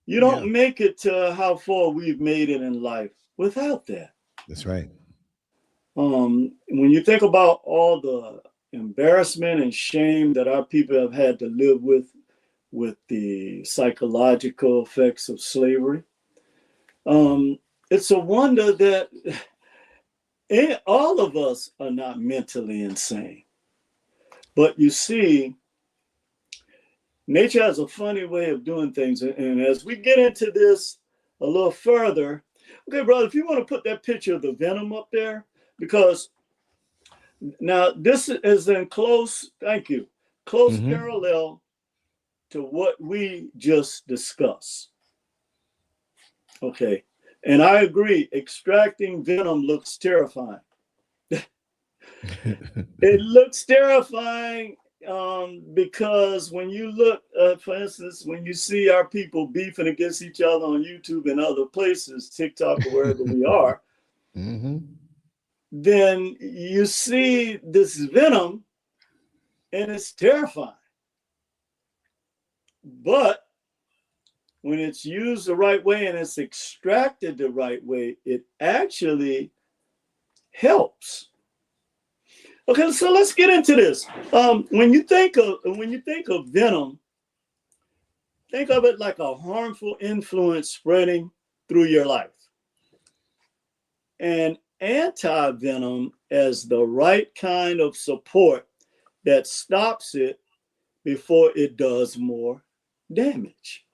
You don't make it to how far we've made it in life without that. That's right. When you think about all the embarrassment and shame that our people have had to live with the psychological effects of slavery, it's a wonder that all of us are not mentally insane. But you see, nature has a funny way of doing things. And as we get into this a little further, okay, brother, if you want to put that picture of the venom up there, because now this is in close parallel to what we just discussed. Okay. And I agree, extracting venom looks terrifying. It looks terrifying because when you look, for instance, when you see our people beefing against each other on YouTube and other places, TikTok or wherever we are, then you see this venom and it's terrifying. But when it's used the right way and it's extracted the right way, it actually helps. Okay, so let's get into this. When you think of venom, think of it like a harmful influence spreading through your life, and anti-venom as the right kind of support that stops it before it does more damage.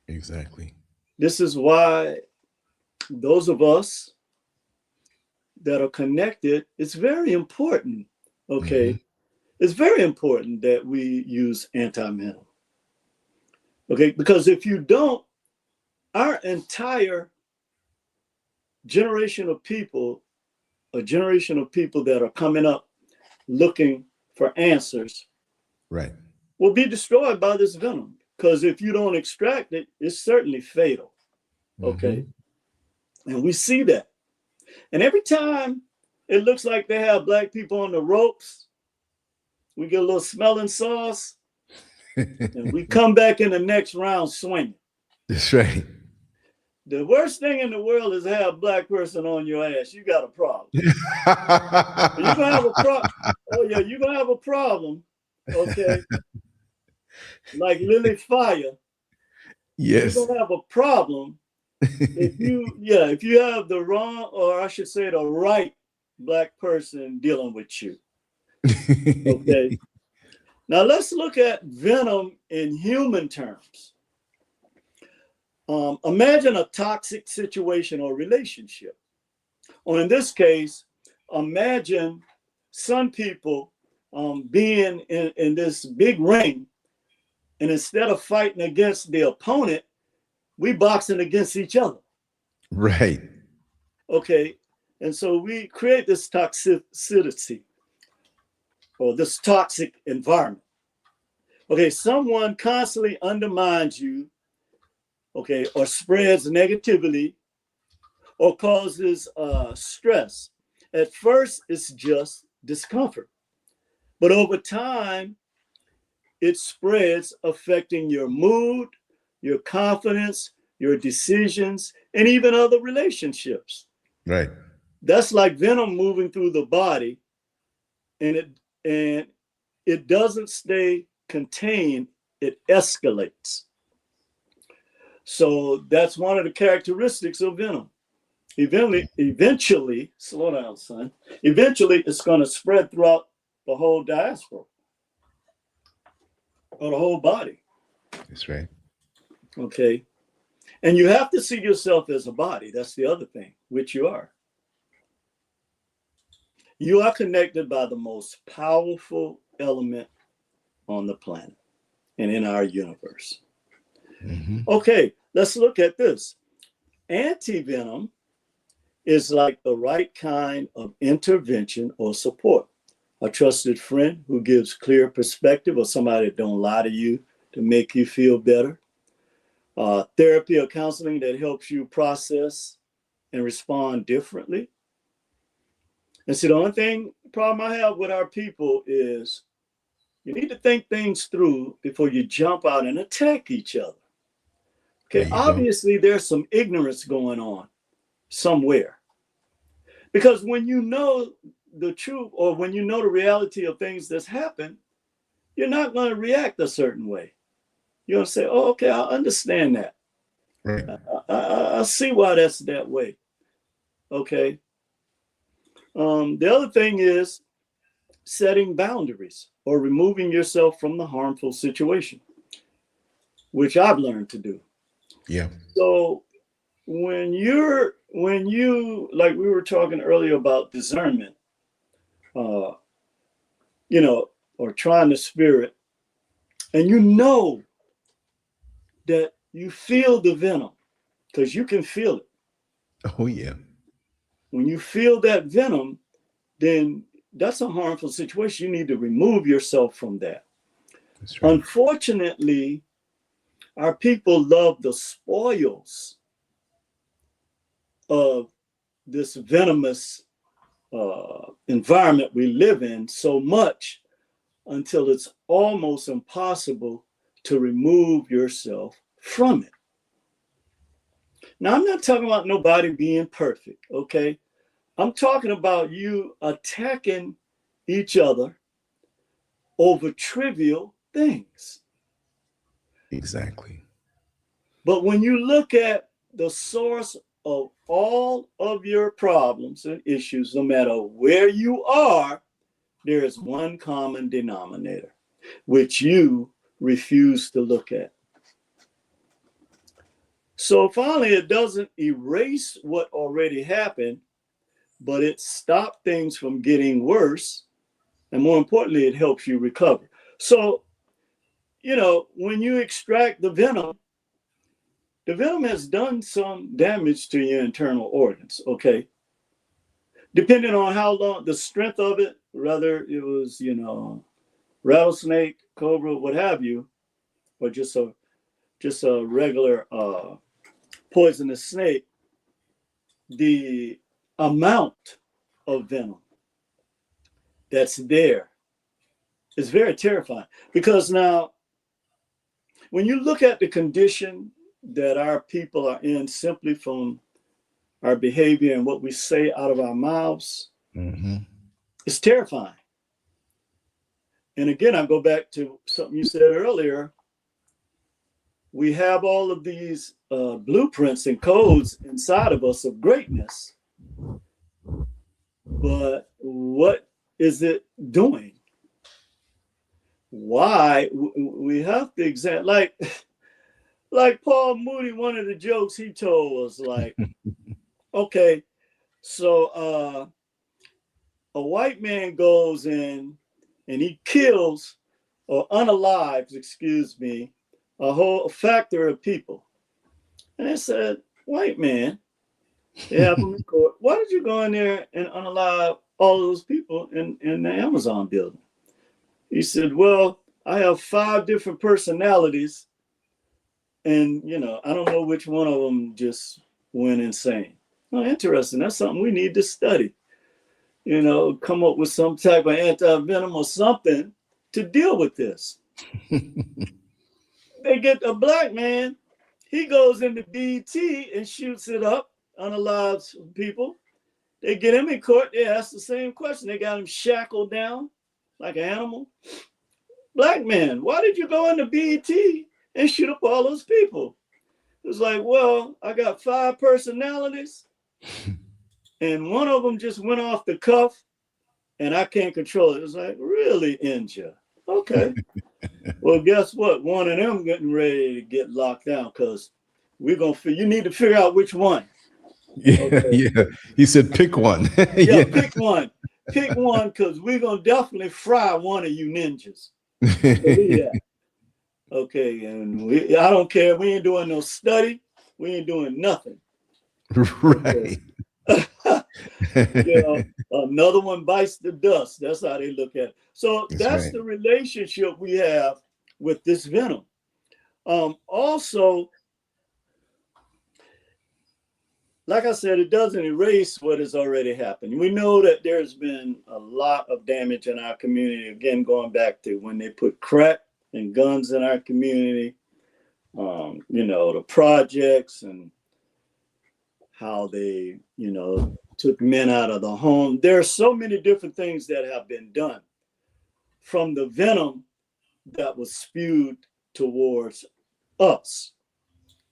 Exactly. This is why those of us that are connected, it's very important, okay? It's very important that we use anti-venom, okay? Because if you don't, our entire generation of people, a generation of people that are coming up looking for answers, right, will be destroyed by this venom. Because if you don't extract it, it's certainly fatal, okay? And we see that. And every time it looks like they have Black people on the ropes, we get a little smelling sauce, and we come back in the next round swinging. That's right. The worst thing in the world is to have a Black person on your ass. You got a problem. You're gonna have a problem. Oh yeah, you're gonna have a problem. Okay. Like Lily Fire. Yes. You're gonna have a problem if you have the wrong, or I should say the right Black person dealing with you. Okay. Now let's look at venom in human terms. Imagine a toxic situation or relationship. Or in this case, imagine some people being in this big ring, and instead of fighting against the opponent, we boxing against each other. Right. Okay. And so we create this toxicity or this toxic environment. Okay. Someone constantly undermines you, okay, or spreads negativity or causes stress. At first, it's just discomfort. But over time, it spreads, affecting your mood, your confidence, your decisions, and even other relationships. Right. That's like venom moving through the body, and it doesn't stay contained, it escalates. So that's one of the characteristics of venom. Eventually, slow down, son. Eventually, it's going to spread throughout the whole diaspora or the whole body. That's right. Okay. And you have to see yourself as a body. That's the other thing, which you are. You are connected by the most powerful element on the planet and in our universe. Mm-hmm. Okay, let's look at this. Anti-venom is like the right kind of intervention or support. A trusted friend who gives clear perspective, or somebody that don't lie to you to make you feel better. Therapy or counseling that helps you process and respond differently. And see, the only problem I have with our people is you need to think things through before you jump out and attack each other. Okay, obviously there's some ignorance going on somewhere. Because when you know the truth, or when you know the reality of things that's happened, you're not going to react a certain way. You're going to say, oh, okay, I understand that. Right. I see why that's that way. Okay. The other thing is setting boundaries or removing yourself from the harmful situation, which I've learned to do. Yeah. So when you, like we were talking earlier about discernment, you know, or trying the spirit, and you know that you feel the venom, because you can feel it. Oh, yeah. When you feel that venom, then that's a harmful situation. You need to remove yourself from that. That's right. Unfortunately, our people love the spoils of this venomous environment we live in so much until it's almost impossible to remove yourself from it. Now, I'm not talking about nobody being perfect, okay? I'm talking about you attacking each other over trivial things. Exactly. But when you look at the source of all of your problems and issues, no matter where you are, there is one common denominator, which you refuse to look at. So finally, it doesn't erase what already happened, but it stops things from getting worse. And more importantly, it helps you recover. So, you know, when you extract the venom has done some damage to your internal organs, okay? Depending on how long, the strength of it, whether it was, you know, rattlesnake, cobra, what have you, or just a regular poisonous snake, the amount of venom that's there is very terrifying. Because now, when you look at the condition that our people are in simply from our behavior and what we say out of our mouths, it's terrifying. And again, I go back to something you said earlier. We have all of these blueprints and codes inside of us of greatness. But what is it doing? Why? We have to examine, like Paul Moody, one of the jokes he told was like, okay, so a white man goes in and he kills or unalives, excuse me, a whole factor of people. And I said, white man, they have him in court. Why did you go in there and unalive all those people in the Amazon building? He said, well, I have 5 different personalities. And, you know, I don't know which one of them just went insane. Oh, interesting. That's something we need to study. You know, come up with some type of anti-venom or something to deal with this. They get a black man, He goes into BT and shoots it up, unalives people. They get him in court. They ask the same question. They got him shackled down like an animal. Black man, why did you go into BT and shoot up all those people? It was like, well, I got 5 personalities, and one of them just went off the cuff, and I can't control it. It was like, really, Inja? Okay. Well, guess what? One of them getting ready to get locked down because you need to figure out which one. Yeah, Okay. yeah. He said, pick one. Yeah, pick one. Pick one because we're going to definitely fry one of you ninjas. Believe that. Okay, and I don't care. We ain't doing no study. We ain't doing nothing. Right. You know, another one bites the dust. That's how they look at it. So that's right. the relationship we have with this venom. Also, like I said, it doesn't erase what has already happened. We know that there's been a lot of damage in our community. Again, going back to when they put crack and guns in our community, you know, the projects and how they, you know, took men out of the home. There are so many different things that have been done from the venom that was spewed towards us.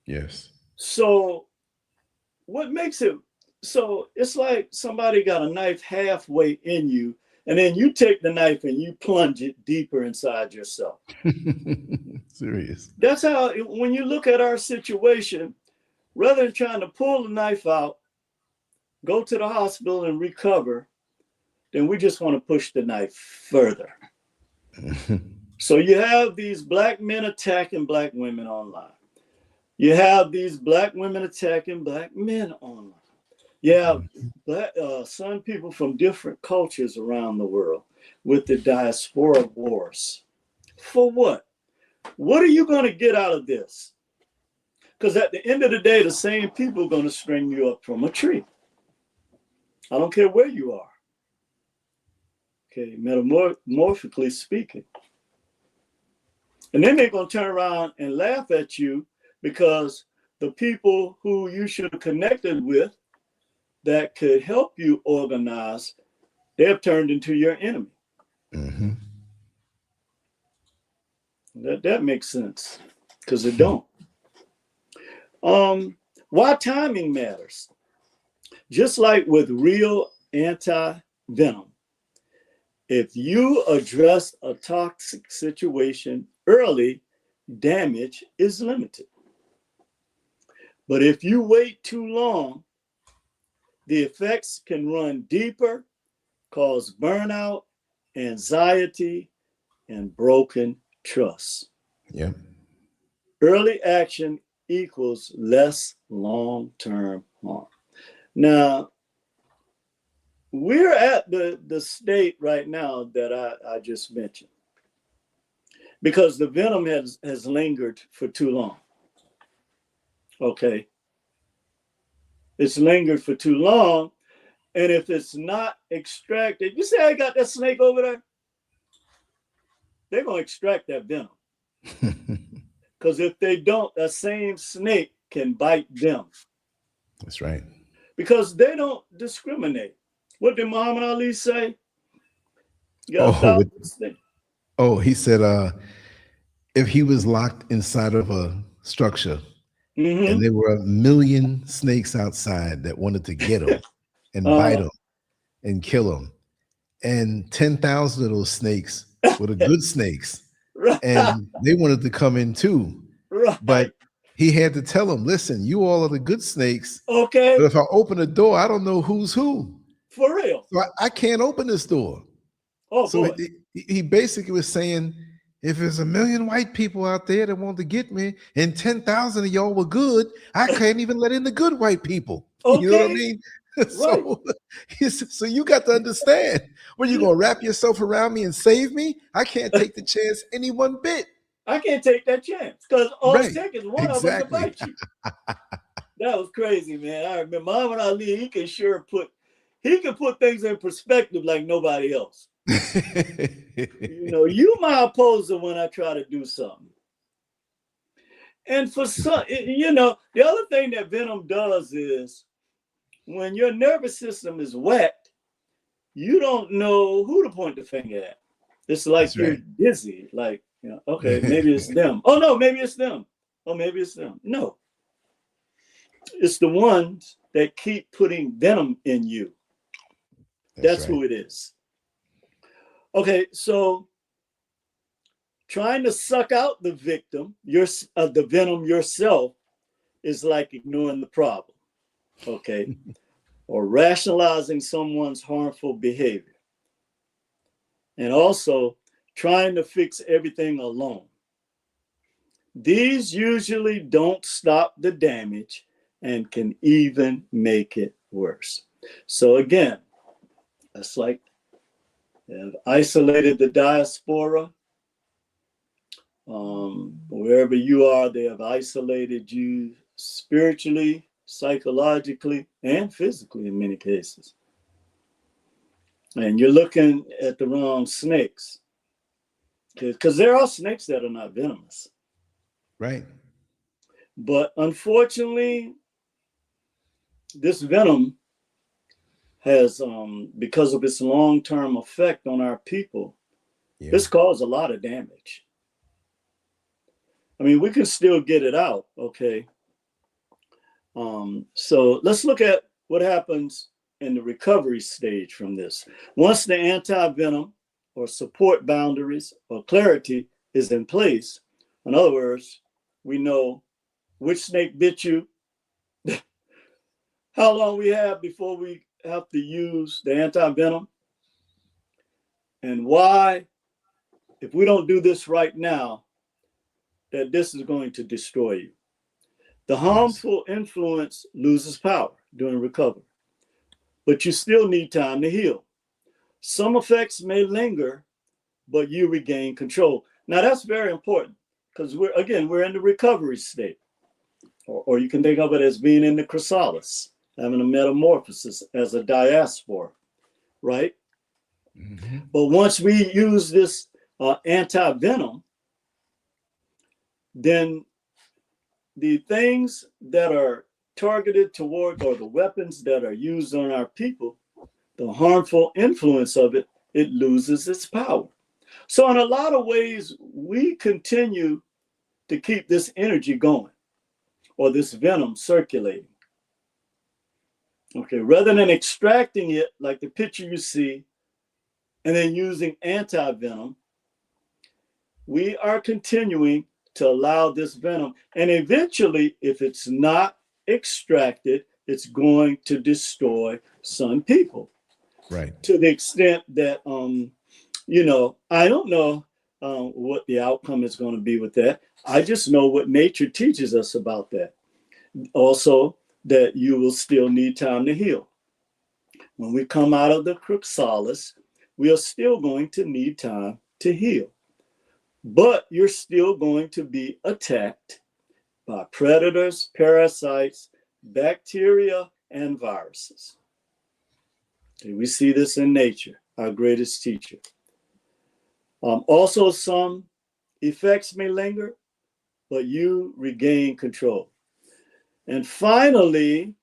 Yes. So what makes it, so it's like somebody got a knife halfway in you, and then you take the knife and you plunge it deeper inside yourself. Serious. That's how, when you look at our situation, rather than trying to pull the knife out, go to the hospital and recover, then we just want to push the knife further. So you have these black men attacking black women online. You have these black women attacking black men online. You have some people from different cultures around the world with the diaspora wars. For what? What are you going to get out of this? Because at the end of the day, the same people are going to string you up from a tree. I don't care where you are. Okay, metamorphically speaking. And then they're going to turn around and laugh at you because the people who you should have connected with that could help you organize, they have turned into your enemy. Mm-hmm. That makes sense, because it don't. Why timing matters. Just like with real anti-venom, if you address a toxic situation early, damage is limited. But if you wait too long, the effects can run deeper, cause burnout, anxiety, and broken trust. Yeah. Early action equals less long-term harm. Now, we're at the state right now that I just mentioned, because the venom has lingered for too long. Okay. It's lingered for too long. And if it's not extracted, you say I got that snake over there? They're going to extract that venom. Because if they don't, that same snake can bite them. That's right. Because they don't discriminate. What did Muhammad Ali say? You got he said if he was locked inside of a structure and there were 1 million snakes outside that wanted to get him and bite him and kill him, and 10,000 of those snakes were the good snakes, and they wanted to come in too. Right. But he had to tell them, listen, you all are the good snakes. Okay. But if I open the door, I don't know who's who. For real. So I can't open this door. Oh, so boy. He basically was saying, if there's 1 million white people out there that want to get me and 10,000 of y'all were good, I can't even let in the good white people. Okay. You know what I mean? So, right. So you got to understand, when you going to wrap yourself around me and save me? I can't take the chance any one bit. I can't take that chance, because all it takes is one of them to bite you. That was crazy, man. I remember Muhammad Ali, he can put things in perspective like nobody else. You know, you my opposer when I try to do something. And for some, you know, the other thing that venom does is when your nervous system is wet, you don't know who to point the finger at. It's like That's you're right. dizzy. Like, you know, okay, maybe it's them. Oh no, maybe it's them. Oh, maybe it's them. No, it's the ones that keep putting venom in you. That's right. who it is. Okay, so trying to suck out the victim, the venom yourself, is like ignoring the problem. Okay, or rationalizing someone's harmful behavior, and also trying to fix everything alone. These usually don't stop the damage and can even make it worse. So again, it's like they have isolated the diaspora. Wherever you are, they have isolated you spiritually, psychologically, and physically in many cases. And you're looking at the wrong snakes, because there are snakes that are not venomous. Right. But unfortunately, this venom has, because of its long-term effect on our people, it's caused a lot of damage. I mean, we can still get it out, okay? So let's look at what happens in the recovery stage from this. Once the anti-venom or support boundaries or clarity is in place, in other words, we know which snake bit you, how long we have before we have to use the anti-venom, and why, if we don't do this right now, that this is going to destroy you. The harmful influence loses power during recovery, but you still need time to heal. Some effects may linger, but you regain control. Now that's very important, because we're in the recovery state, or you can think of it as being in the chrysalis, having a metamorphosis as a diaspora, right? Mm-hmm. But once we use this anti-venom, then the things that are targeted toward, or the weapons that are used on our people, the harmful influence of it, it loses its power. So in a lot of ways, we continue to keep this energy going, or this venom circulating. Okay, rather than extracting it like the picture you see, and then using anti-venom, we are continuing to allow this venom. And eventually, if it's not extracted, it's going to destroy some people. Right. To the extent that, you know, I don't know what the outcome is going to be with that. I just know what nature teaches us about that. Also, that you will still need time to heal. When we come out of the chrysalis, we are still going to need time to heal. But you're still going to be attacked by predators, parasites, bacteria, and viruses. Okay, we see this in nature, our greatest teacher. Also, some effects may linger, but you regain control. And finally,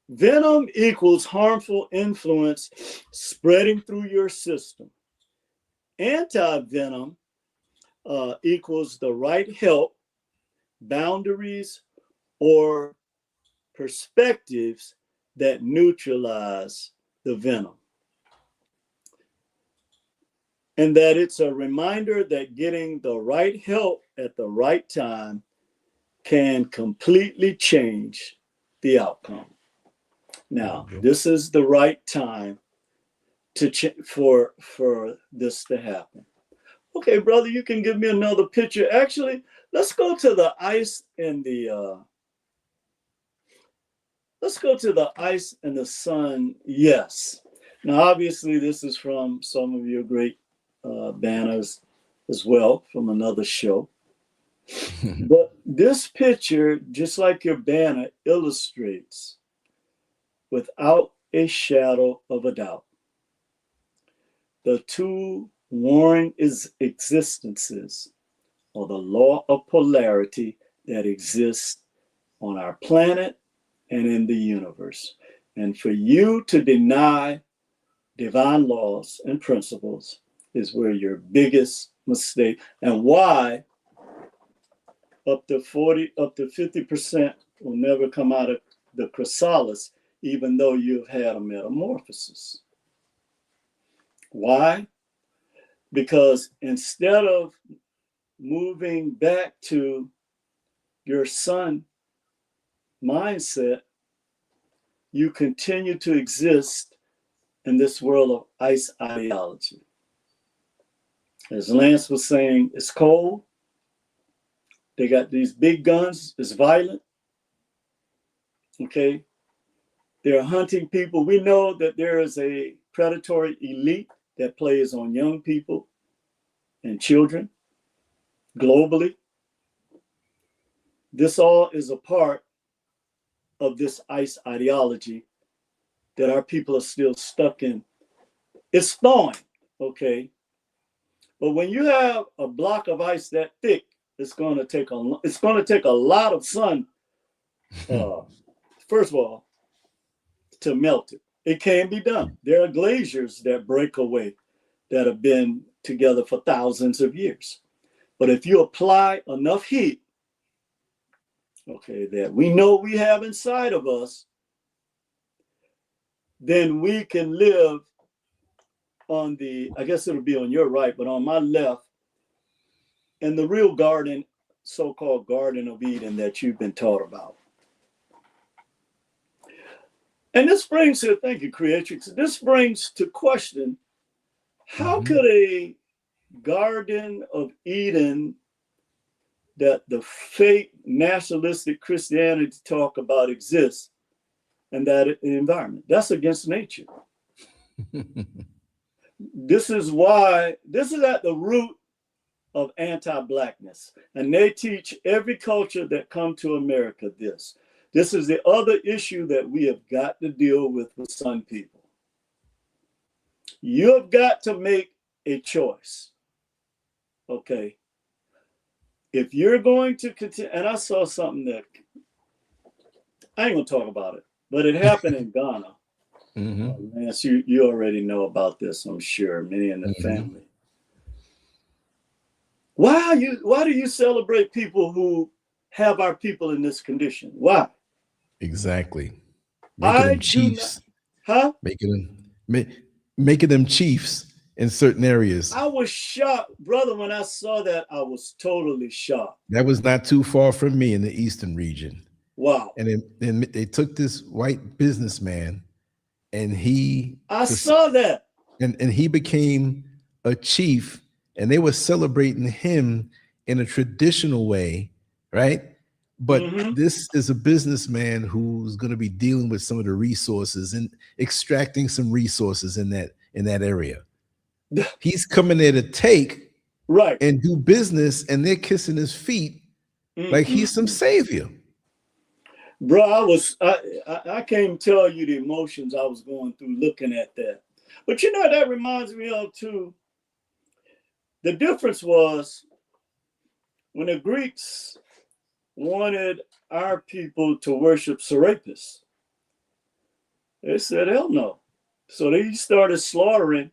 venom equals harmful influence spreading through your system. Anti-venom equals the right help, boundaries, or perspectives that neutralize the venom. And that it's a reminder that getting the right help at the right time can completely change the outcome. Now, this is the right time to for this to happen. Okay, brother, you can give me another picture. Actually, let's go to the ice and the sun. Yes. Now, obviously, this is from some of your great banners as well from another show. But this picture, just like your banner, illustrates without a shadow of a doubt the two warring existences or the law of polarity that exists on our planet and in the universe. And for you to deny divine laws and principles is where your biggest mistake, and why up to 50% will never come out of the chrysalis, even though you've had a metamorphosis. Why? Because instead of moving back to your sun mindset, you continue to exist in this world of ice ideology. As Lance was saying, it's cold. They got these big guns, it's violent. Okay. They're hunting people. We know that there is a predatory elite that plays on young people and children globally. This all is a part of this ice ideology that our people are still stuck in. It's thawing, okay? But when you have a block of ice that thick, it's going to take a lot of sun, first of all, to melt it. It can be done. There are glaciers that break away that have been together for thousands of years. But if you apply enough heat, okay, that we know we have inside of us, then we can live on the, I guess it'll be on your right, but on my left, in the real garden, so-called Garden of Eden that you've been taught about. And this brings to, thank you, Creatrix, this brings to question, how could a Garden of Eden that the fake nationalistic Christianity talk about exist in that environment? That's against nature. This is why, this is at the root of anti-Blackness. And they teach every culture that come to America this. This is the other issue that we have got to deal with Sun people. You have got to make a choice, okay? If you're going to continue, and I saw something that, I ain't gonna talk about it, but it happened in Ghana. Lance, you already know about this, I'm sure, many in the family. Why do you celebrate people who have our people in this condition? Why? Exactly. Making them chiefs. Making them chiefs in certain areas. I was shocked, brother, when I saw that. I was totally shocked. That was not too far from me in the Eastern region. Wow. And then they took this white businessman, and I saw that. And he became a chief, and they were celebrating him in a traditional way, right? But this is a businessman who's going to be dealing with some of the resources and extracting some resources in that area. He's coming there to take and do business, and they're kissing his feet like he's some savior. Bro, I can't tell you the emotions I was going through looking at that. But you know, that reminds me of too, the difference was when the Greeks wanted our people to worship Serapis. They said, hell no. So they started slaughtering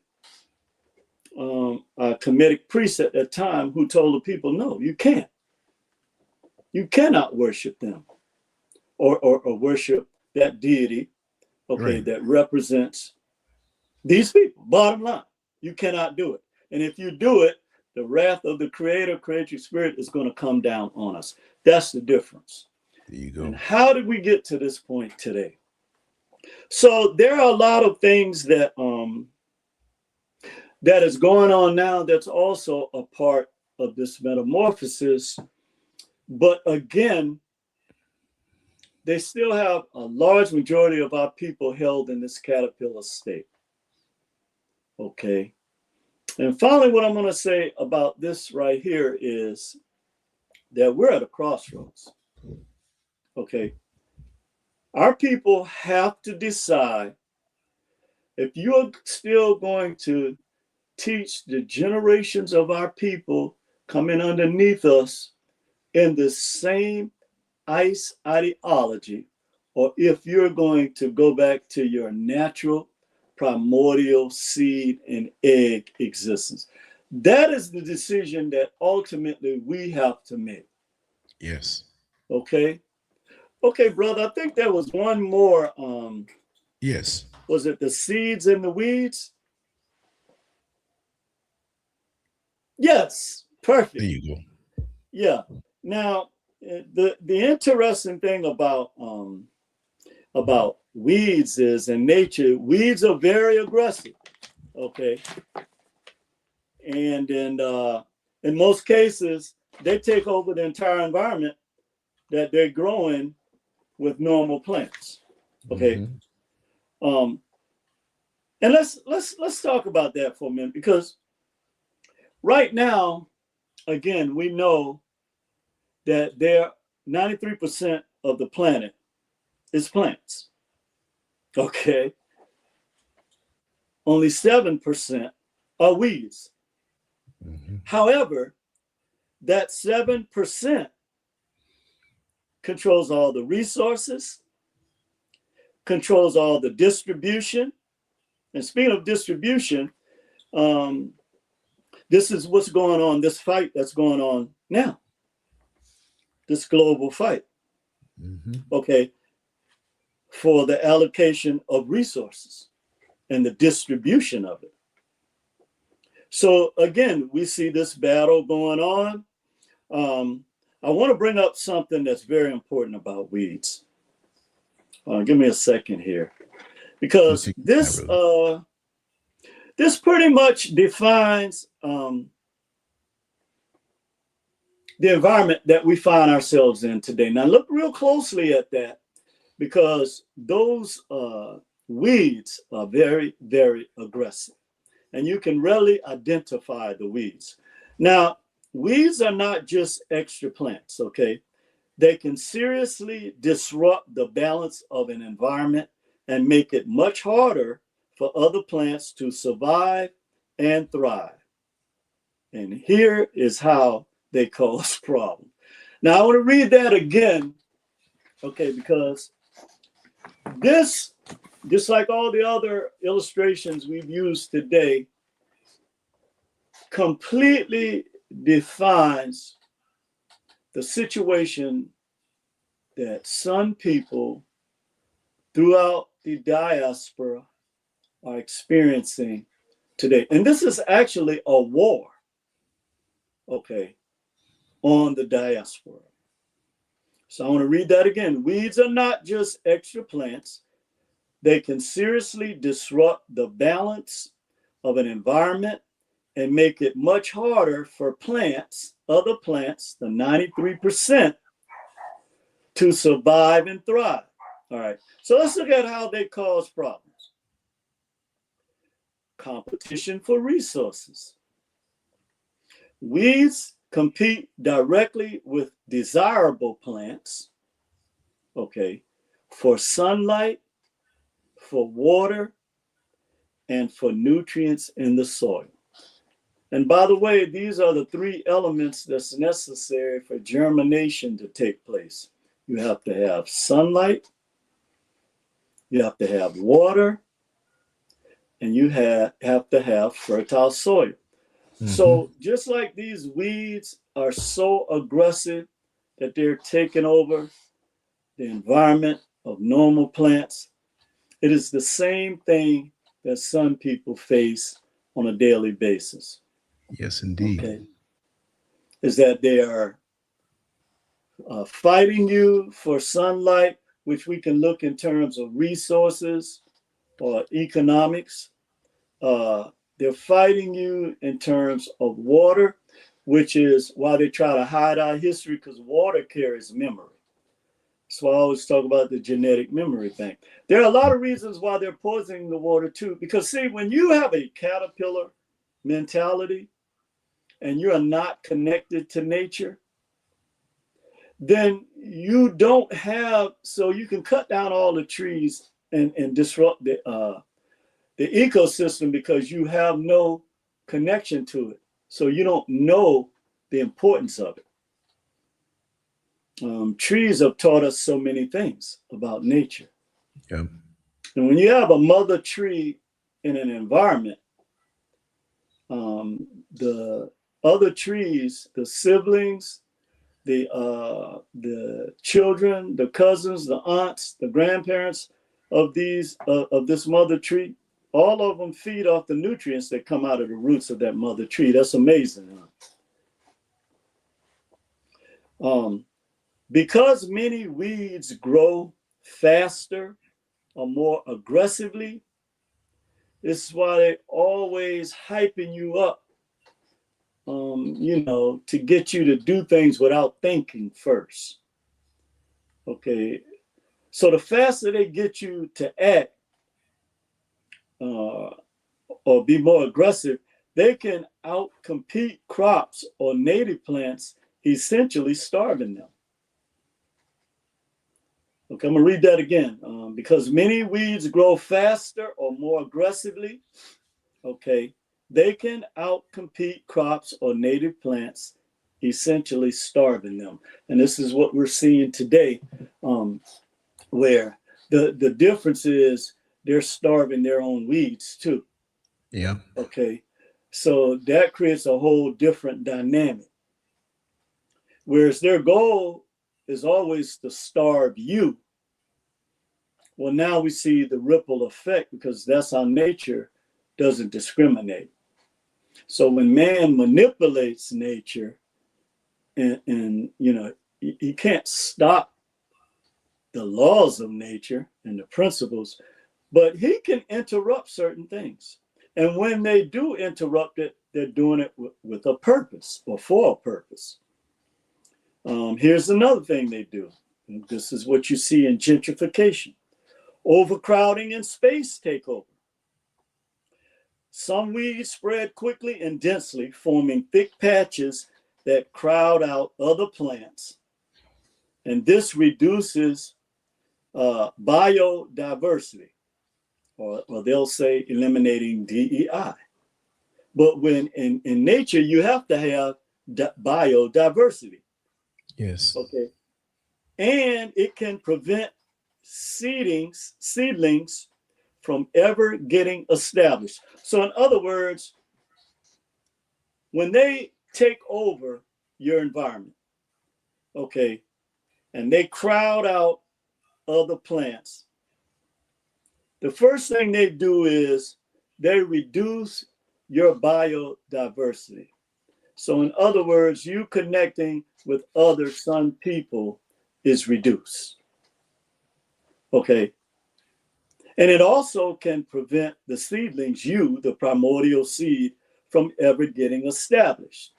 a Kemetic priest at that time who told the people, no, you can't. You cannot worship them or worship that deity, okay, that represents these people. Bottom line, you cannot do it. And if you do it, the wrath of the creator, creative spirit is going to come down on us. That's the difference. There you go. And how did we get to this point today? So there are a lot of things that that is going on now that's also a part of this metamorphosis. But again, they still have a large majority of our people held in this caterpillar state. Okay. And finally, what I'm going to say about this right here is that we're at a crossroads. Okay. Our people have to decide if you're still going to teach the generations of our people coming underneath us in the same ice ideology, or if you're going to go back to your natural primordial seed and egg existence. That is the decision that ultimately we have to make. Yes. Okay. Okay, brother, I think there was one more. Yes. Was it the seeds and the weeds? Yes, perfect. There you go. Yeah. Now, the interesting thing about weeds is, in nature, weeds are very aggressive. Okay. And in most cases, they take over the entire environment that they're growing with normal plants. Okay. And let's talk about that for a minute, because right now, again, we know that 93% of the planet is plants. Okay. Only 7% are weeds. However, that 7% controls all the resources, controls all the distribution. And speaking of distribution, this is what's going on, this fight that's going on now, this global fight, okay, for the allocation of resources and the distribution of it. So again, we see this battle going on. I want to bring up something that's very important about weeds. Give me a second here, because this pretty much defines the environment that we find ourselves in today. Now look real closely at that, because those weeds are very, very aggressive, and you can readily identify the weeds. Now, weeds are not just extra plants, okay? They can seriously disrupt the balance of an environment and make it much harder for other plants to survive and thrive. And here is how they cause problems. Now, I want to read that again, okay, because this, just like all the other illustrations we've used today, completely defines the situation that some people throughout the diaspora are experiencing today. And this is actually a war, okay, on the diaspora. So I want to read that again. Weeds are not just extra plants. They can seriously disrupt the balance of an environment and make it much harder for plants, other plants, the 93%, to survive and thrive. All right, so let's look at how they cause problems. Competition for resources. Weeds compete directly with desirable plants, okay, for sunlight, for water, and for nutrients in the soil. And by the way, these are the three elements that's necessary for germination to take place. You have to have sunlight, you have to have water, and you have to have fertile soil. So just like these weeds are so aggressive that they're taking over the environment of normal plants, it is the same thing that some people face on a daily basis. Yes, indeed. Okay. Is that they are fighting you for sunlight, which we can look in terms of resources or economics. They're fighting you in terms of water, which is why they try to hide our history, because water carries memory. So I always talk about the genetic memory bank. There are a lot of reasons why they're poisoning the water too, because see, when you have a caterpillar mentality and you are not connected to nature, then you don't have, so you can cut down all the trees and disrupt the ecosystem because you have no connection to it. So you don't know the importance of it. Trees have taught us so many things about nature. Yeah. And when you have a mother tree in an environment, the other trees, the siblings, the children, the cousins, the aunts, the grandparents of this mother tree, all of them feed off the nutrients that come out of the roots of that mother tree. That's amazing. Because many weeds grow faster or more aggressively, this is why they're always hyping you up, to get you to do things without thinking first. Okay, so the faster they get you to act or be more aggressive, they can outcompete crops or native plants, essentially starving them. Okay, I'm gonna read that again. Because many weeds grow faster or more aggressively, okay, they can outcompete crops or native plants, essentially starving them. And this is what we're seeing today, where the difference is they're starving their own weeds too. Yeah. Okay, so that creates a whole different dynamic. Whereas their goal is always to starve you. Well, now we see the ripple effect, because that's how nature doesn't discriminate. So when man manipulates nature, and he can't stop the laws of nature and the principles, but he can interrupt certain things. And when they do interrupt it, they're doing it with a purpose or for a purpose. Here's another thing they do. This is what you see in gentrification. Overcrowding and space takeover. Some weeds spread quickly and densely, forming thick patches that crowd out other plants. And this reduces biodiversity, or they'll say eliminating DEI. But when in nature, you have to have biodiversity. Yes. Okay. And it can prevent seedlings from ever getting established. So in other words, when they take over your environment, okay, and they crowd out other plants, the first thing they do is they reduce your biodiversity. So in other words, you connecting with other sun people is reduced. Okay. And it also can prevent the seedlings, the primordial seed, from ever getting established.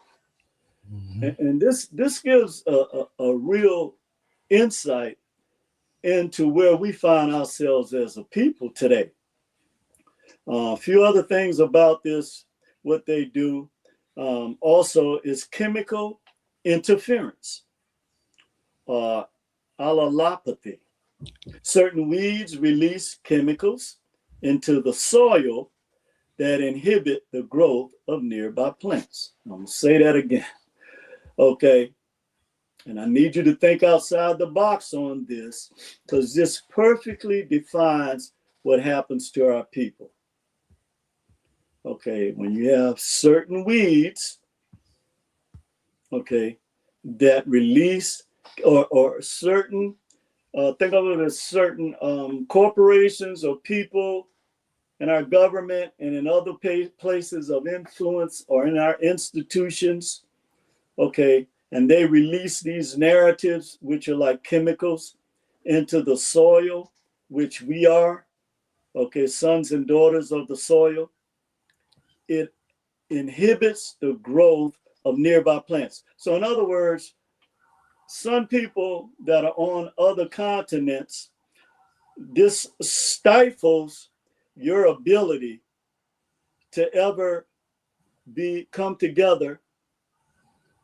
Mm-hmm. And this gives a real insight into where we find ourselves as a people today. A few other things about this, what they do also is chemical interference, allelopathy. Certain weeds release chemicals into the soil that inhibit the growth of nearby plants. I'm going to say that again. Okay. And I need you to think outside the box on this, because this perfectly defines what happens to our people. Okay. When you have certain weeds, okay, that release or certain think of it as certain corporations or people in our government and in other places of influence or in our institutions, okay, and they release these narratives, which are like chemicals, into the soil, which we are, okay, sons and daughters of the soil. It inhibits the growth of nearby plants. So in other words, some people that are on other continents, this stifles your ability to ever come together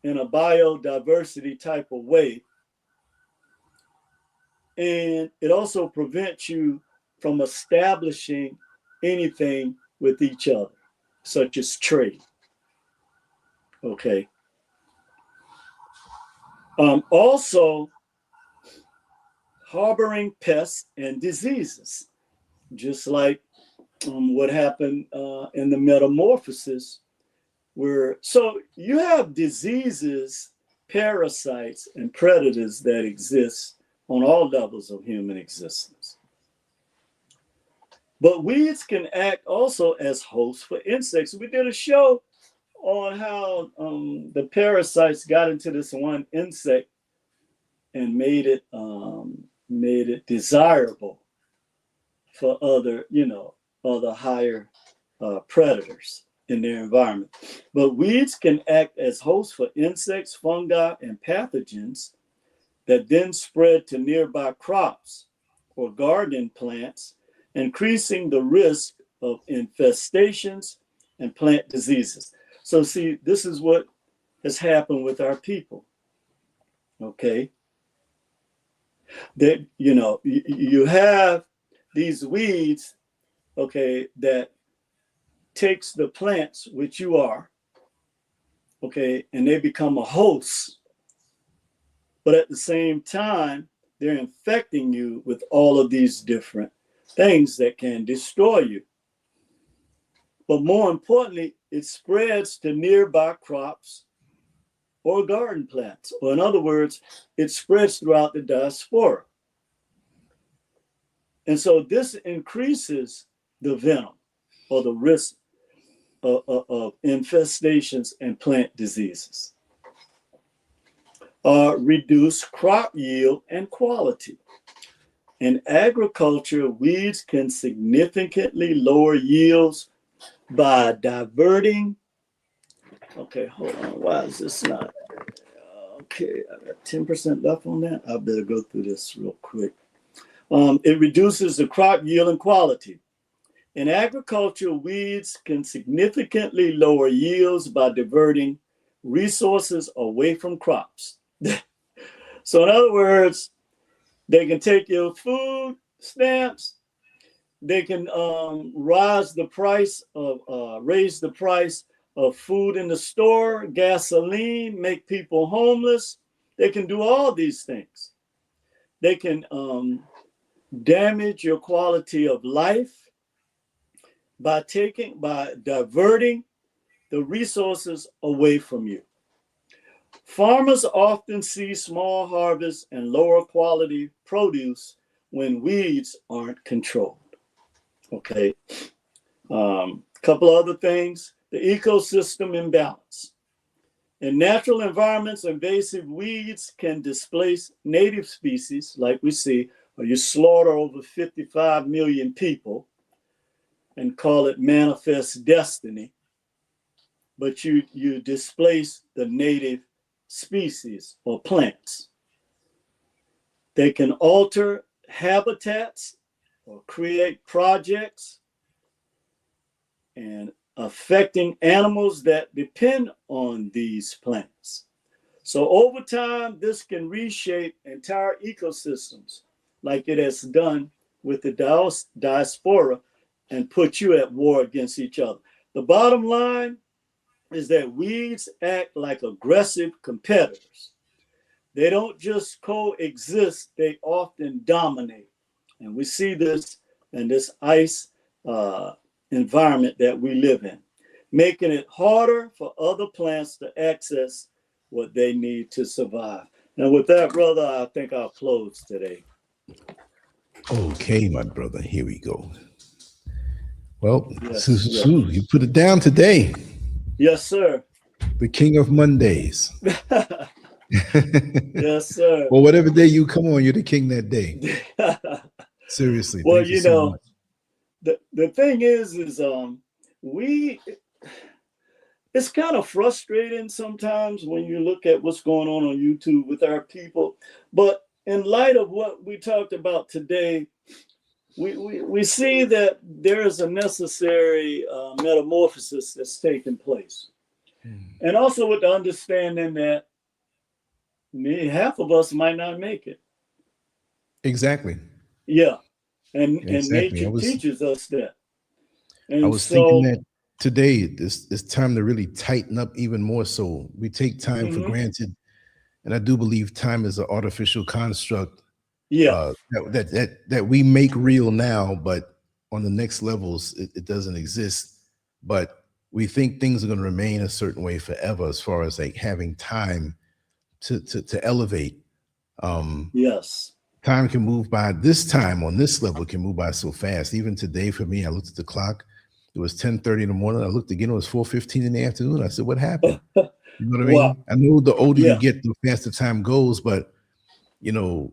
in a biodiversity type of way. And it also prevents you from establishing anything with each other, such as trade. Okay. Also, harboring pests and diseases, just like what happened in the Metamorphosis, where so you have diseases, parasites, and predators that exist on all levels of human existence. But weeds can act also as hosts for insects. We did a show on how the parasites got into this one insect and made it desirable for other, other higher predators in their environment. But weeds can act as hosts for insects, fungi, and pathogens that then spread to nearby crops or garden plants, increasing the risk of infestations and plant diseases. So see, this is what has happened with our people. Okay. That, you have these weeds, okay, that takes the plants, which you are, okay, and they become a host. But at the same time, they're infecting you with all of these different things that can destroy you. But more importantly, it spreads to nearby crops or garden plants. Or in other words, it spreads throughout the diaspora. And so this increases the venom or the risk of infestations and plant diseases. Reduce crop yield and quality. In agriculture, weeds can significantly lower yields by diverting. Okay, hold on. Why is this not? Okay, I got 10% left on that. I better go through this real quick. It reduces the crop yield and quality. In agriculture, weeds can significantly lower yields by diverting resources away from crops. So in other words, they can take your food stamps, they can raise the price of food in the store, gasoline, make people homeless. They can do all these things. They can damage your quality of life by diverting the resources away from you. Farmers often see small harvests and lower quality produce when weeds aren't controlled. Okay. Couple other things. The ecosystem imbalance. In natural environments, invasive weeds can displace native species, like we see, or you slaughter over 55 million people and call it manifest destiny, but you displace the native species or plants. They can alter habitats or create projects and affecting animals that depend on these plants. So over time, this can reshape entire ecosystems like it has done with the diaspora and put you at war against each other. The bottom line is that weeds act like aggressive competitors. They don't just coexist, they often dominate. And we see this in this ice environment that we live in, making it harder for other plants to access what they need to survive. And with that, brother, I think I'll close today. Okay, my brother, here we go. Well, Yes, Sue, you put it down today. Yes, sir. The king of Mondays. Yes, sir. Well, whatever day you come on, you're the king that day. Seriously. Well, thank you so much. the thing is it's kind of frustrating sometimes when you look at what's going on YouTube with our people. But in light of what we talked about today, we see that there is a necessary metamorphosis that's taking place. And also with the understanding that half of us might not make it. Exactly. Yeah. And Exactly. nature teaches us that. And I was thinking that today it's time to really tighten up even more so. We take time for granted, And I do believe time is an artificial construct Yeah. that we make real now, but on the next levels, it doesn't exist. But we think things are going to remain a certain way forever, as far as like having time to elevate. Yes. Time can move by. This time on this level can move by so fast. Even today, for me, I looked at the clock. It was 10:30 in the morning. I looked again. It was 4:15 in the afternoon. I said, "What happened?" You know what I mean? Wow. I know the older Yeah. you get, the faster time goes. But you know,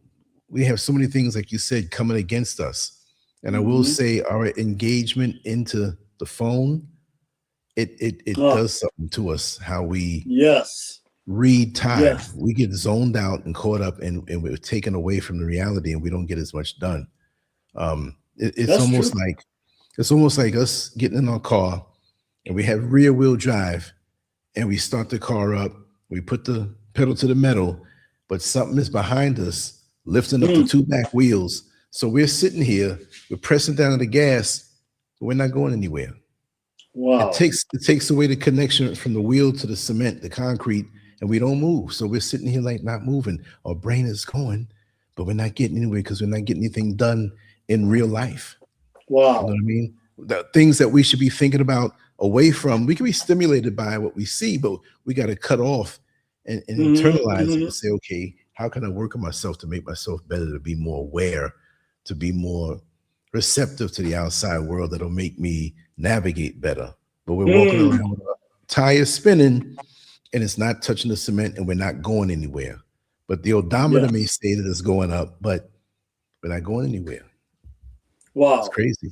we have so many things, like you said, coming against us. And I will say, our engagement into the phone, it does something to us. How we read time. Yes. We get zoned out and caught up, and we're taken away from the reality, and we don't get as much done. It's That's almost true. like us getting in our car, and we have rear wheel drive, and we start the car up, we put the pedal to the metal, but something is behind us lifting up the two back wheels. So we're sitting here, we're pressing down on the gas, but we're not going anywhere. Wow. It takes away the connection from the wheel to the cement, the concrete, and we don't move. So we're sitting here like not moving. Our brain is going, but we're not getting anywhere because we're not getting anything done in real life. Wow. You know what I mean? The things that we should be thinking about away from, we can be stimulated by what we see, but we got to cut off and internalize it and say, okay, how can I work on myself to make myself better, to be more aware, to be more receptive to the outside world that'll make me navigate better? But we're walking around with a tire spinning and it's not touching the cement and we're not going anywhere. But the odometer may say that it's going up, but we're not going anywhere. Wow. It's crazy.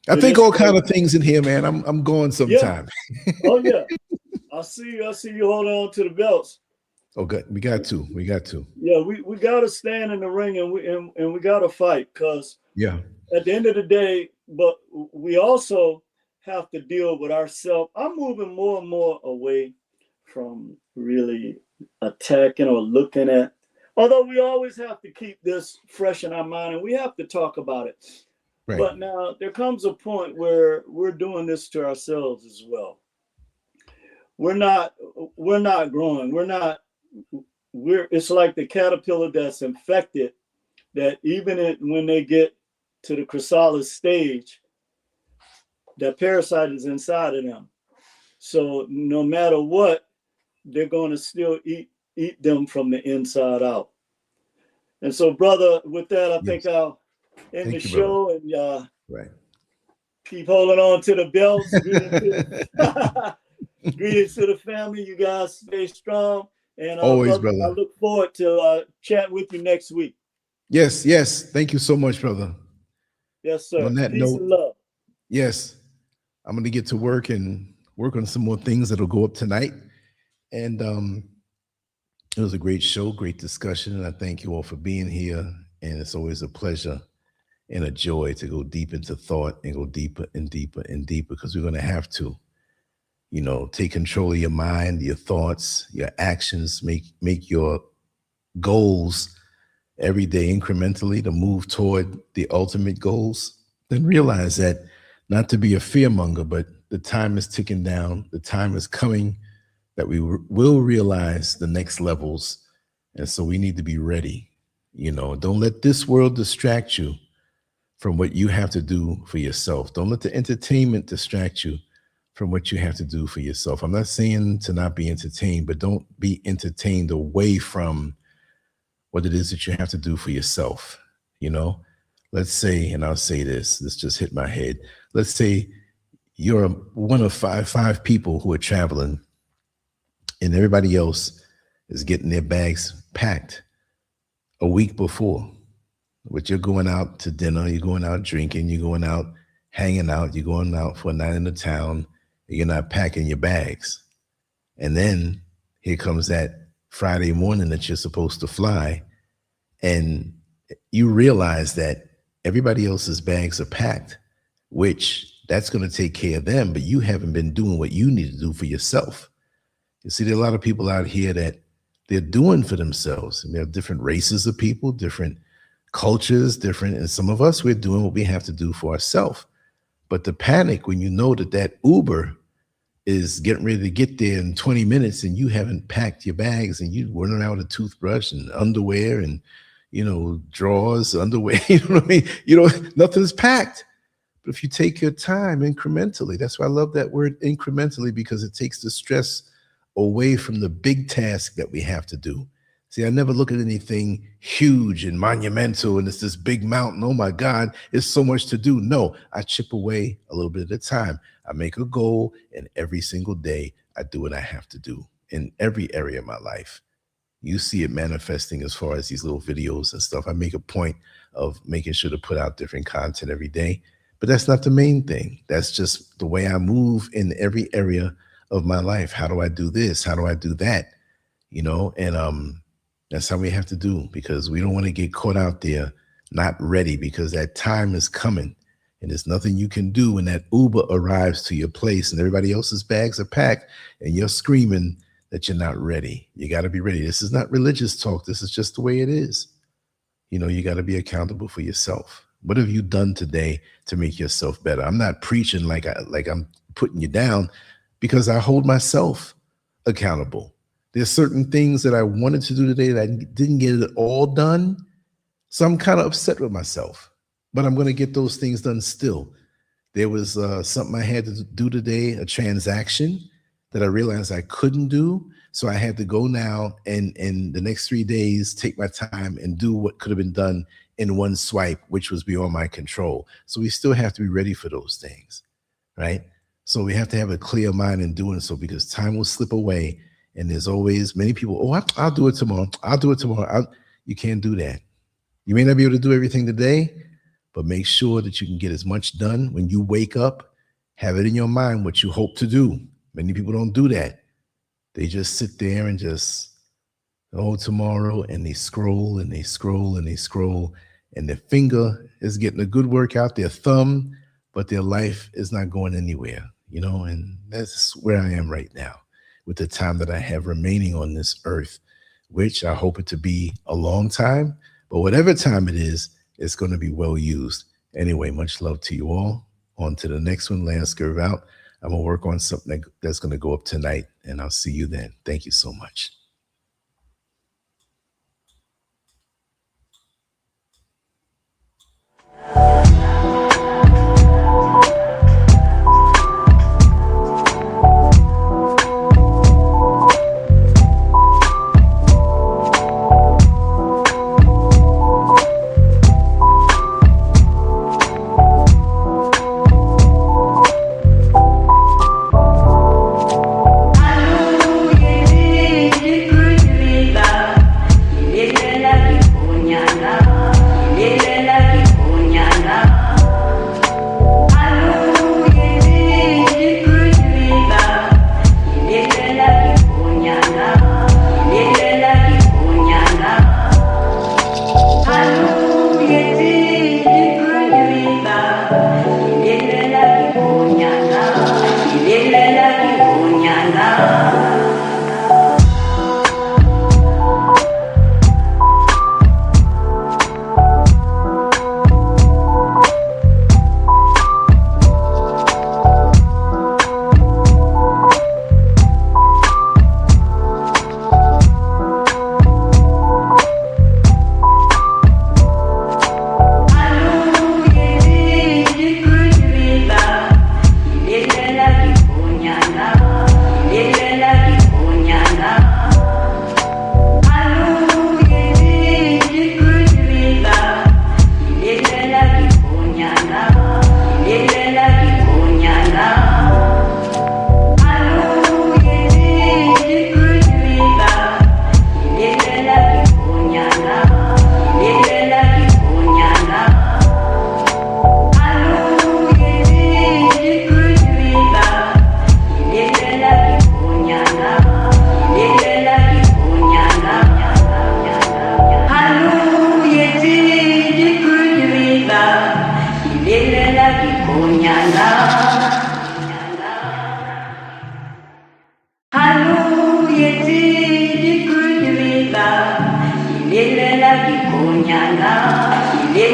I think all kind of things in here, man. I'm going sometime. Yeah. Oh yeah. I see you hold on to the belts. Oh, good. We got to. Yeah, we gotta stand in the ring and we gotta fight, because at the end of the day, but we also have to deal with ourselves. I'm moving more and more away from really attacking or looking at, although we always have to keep this fresh in our mind and we have to talk about it. Right. But now there comes a point where we're doing this to ourselves as well. We're not growing. It's like the caterpillar that's infected, that even when they get to the chrysalis stage, that parasite is inside of them. So no matter what, they're going to still eat them from the inside out. And so, brother, with that, I think I'll end the show, and keep holding on to the belts. Greetings to the family. You guys stay strong. And always, brother. I look forward to chat with you next week. Yes. Thank you so much, brother. Yes, sir. On that Peace note, and love. Yes, I'm going to get to work and work on some more things that'll go up tonight. And it was a great show, great discussion. And I thank you all for being here. And it's always a pleasure and a joy to go deep into thought and go deeper and deeper and deeper, because we're going to have to. You know, take control of your mind, your thoughts, your actions, make your goals every day incrementally to move toward the ultimate goals. Then realize that, not to be a fearmonger, but the time is ticking down. The time is coming that we will realize the next levels. And so we need to be ready. You know, don't let this world distract you from what you have to do for yourself. Don't let the entertainment distract you from what you have to do for yourself. I'm not saying to not be entertained, but don't be entertained away from what it is that you have to do for yourself. You know, let's say, and I'll say this just hit my head. Let's say you're one of five people who are traveling, and everybody else is getting their bags packed a week before. But you're going out to dinner, you're going out drinking, you're going out hanging out, you're going out for a night in the town. You're not packing your bags. And then here comes that Friday morning that you're supposed to fly, and you realize that everybody else's bags are packed, which that's going to take care of them, but you haven't been doing what you need to do for yourself. You see, there are a lot of people out here that they're doing for themselves. And there are different races of people, different cultures, and some of us, we're doing what we have to do for ourselves. But the panic when you know that Uber is getting ready to get there in 20 minutes and you haven't packed your bags and you running out with a toothbrush and underwear and, drawers, underwear, you know what I mean? Nothing's packed. But if you take your time incrementally, that's why I love that word incrementally, because it takes the stress away from the big task that we have to do. See, I never look at anything huge and monumental and it's this big mountain. Oh my God, it's so much to do. No, I chip away a little bit at a time. I make a goal, and every single day I do what I have to do in every area of my life. You see it manifesting as far as these little videos and stuff. I make a point of making sure to put out different content every day, but that's not the main thing. That's just the way I move in every area of my life. How do I do this? How do I do that? And that's how we have to do, because we don't want to get caught out there not ready, because that time is coming and there's nothing you can do when that Uber arrives to your place and everybody else's bags are packed and you're screaming that you're not ready. You got to be ready. This is not religious talk. This is just the way it is. You got to be accountable for yourself. What have you done today to make yourself better? I'm not preaching like I'm putting you down, because I hold myself accountable. There's certain things that I wanted to do today that I didn't get it all done. So I'm kind of upset with myself, but I'm going to get those things done still. There was something I had to do today, a transaction that I realized I couldn't do. So I had to go now and in the next 3 days, take my time and do what could have been done in one swipe, which was beyond my control. So we still have to be ready for those things, right? So we have to have a clear mind in doing so, because time will slip away. And there's always many people, I'll do it tomorrow. I'll do it tomorrow. You can't do that. You may not be able to do everything today, but make sure that you can get as much done when you wake up. Have it in your mind what you hope to do. Many people don't do that. They just sit there and just, tomorrow, and they scroll and they scroll and they scroll, and their finger is getting a good workout, their thumb, but their life is not going anywhere, and that's where I am right now with the time that I have remaining on this earth, which I hope it to be a long time, but whatever time it is, it's going to be well used. Anyway, much love to you all. On to the next one, Last Curve out. I'm going to work on something that's going to go up tonight, and I'll see you then. Thank you so much.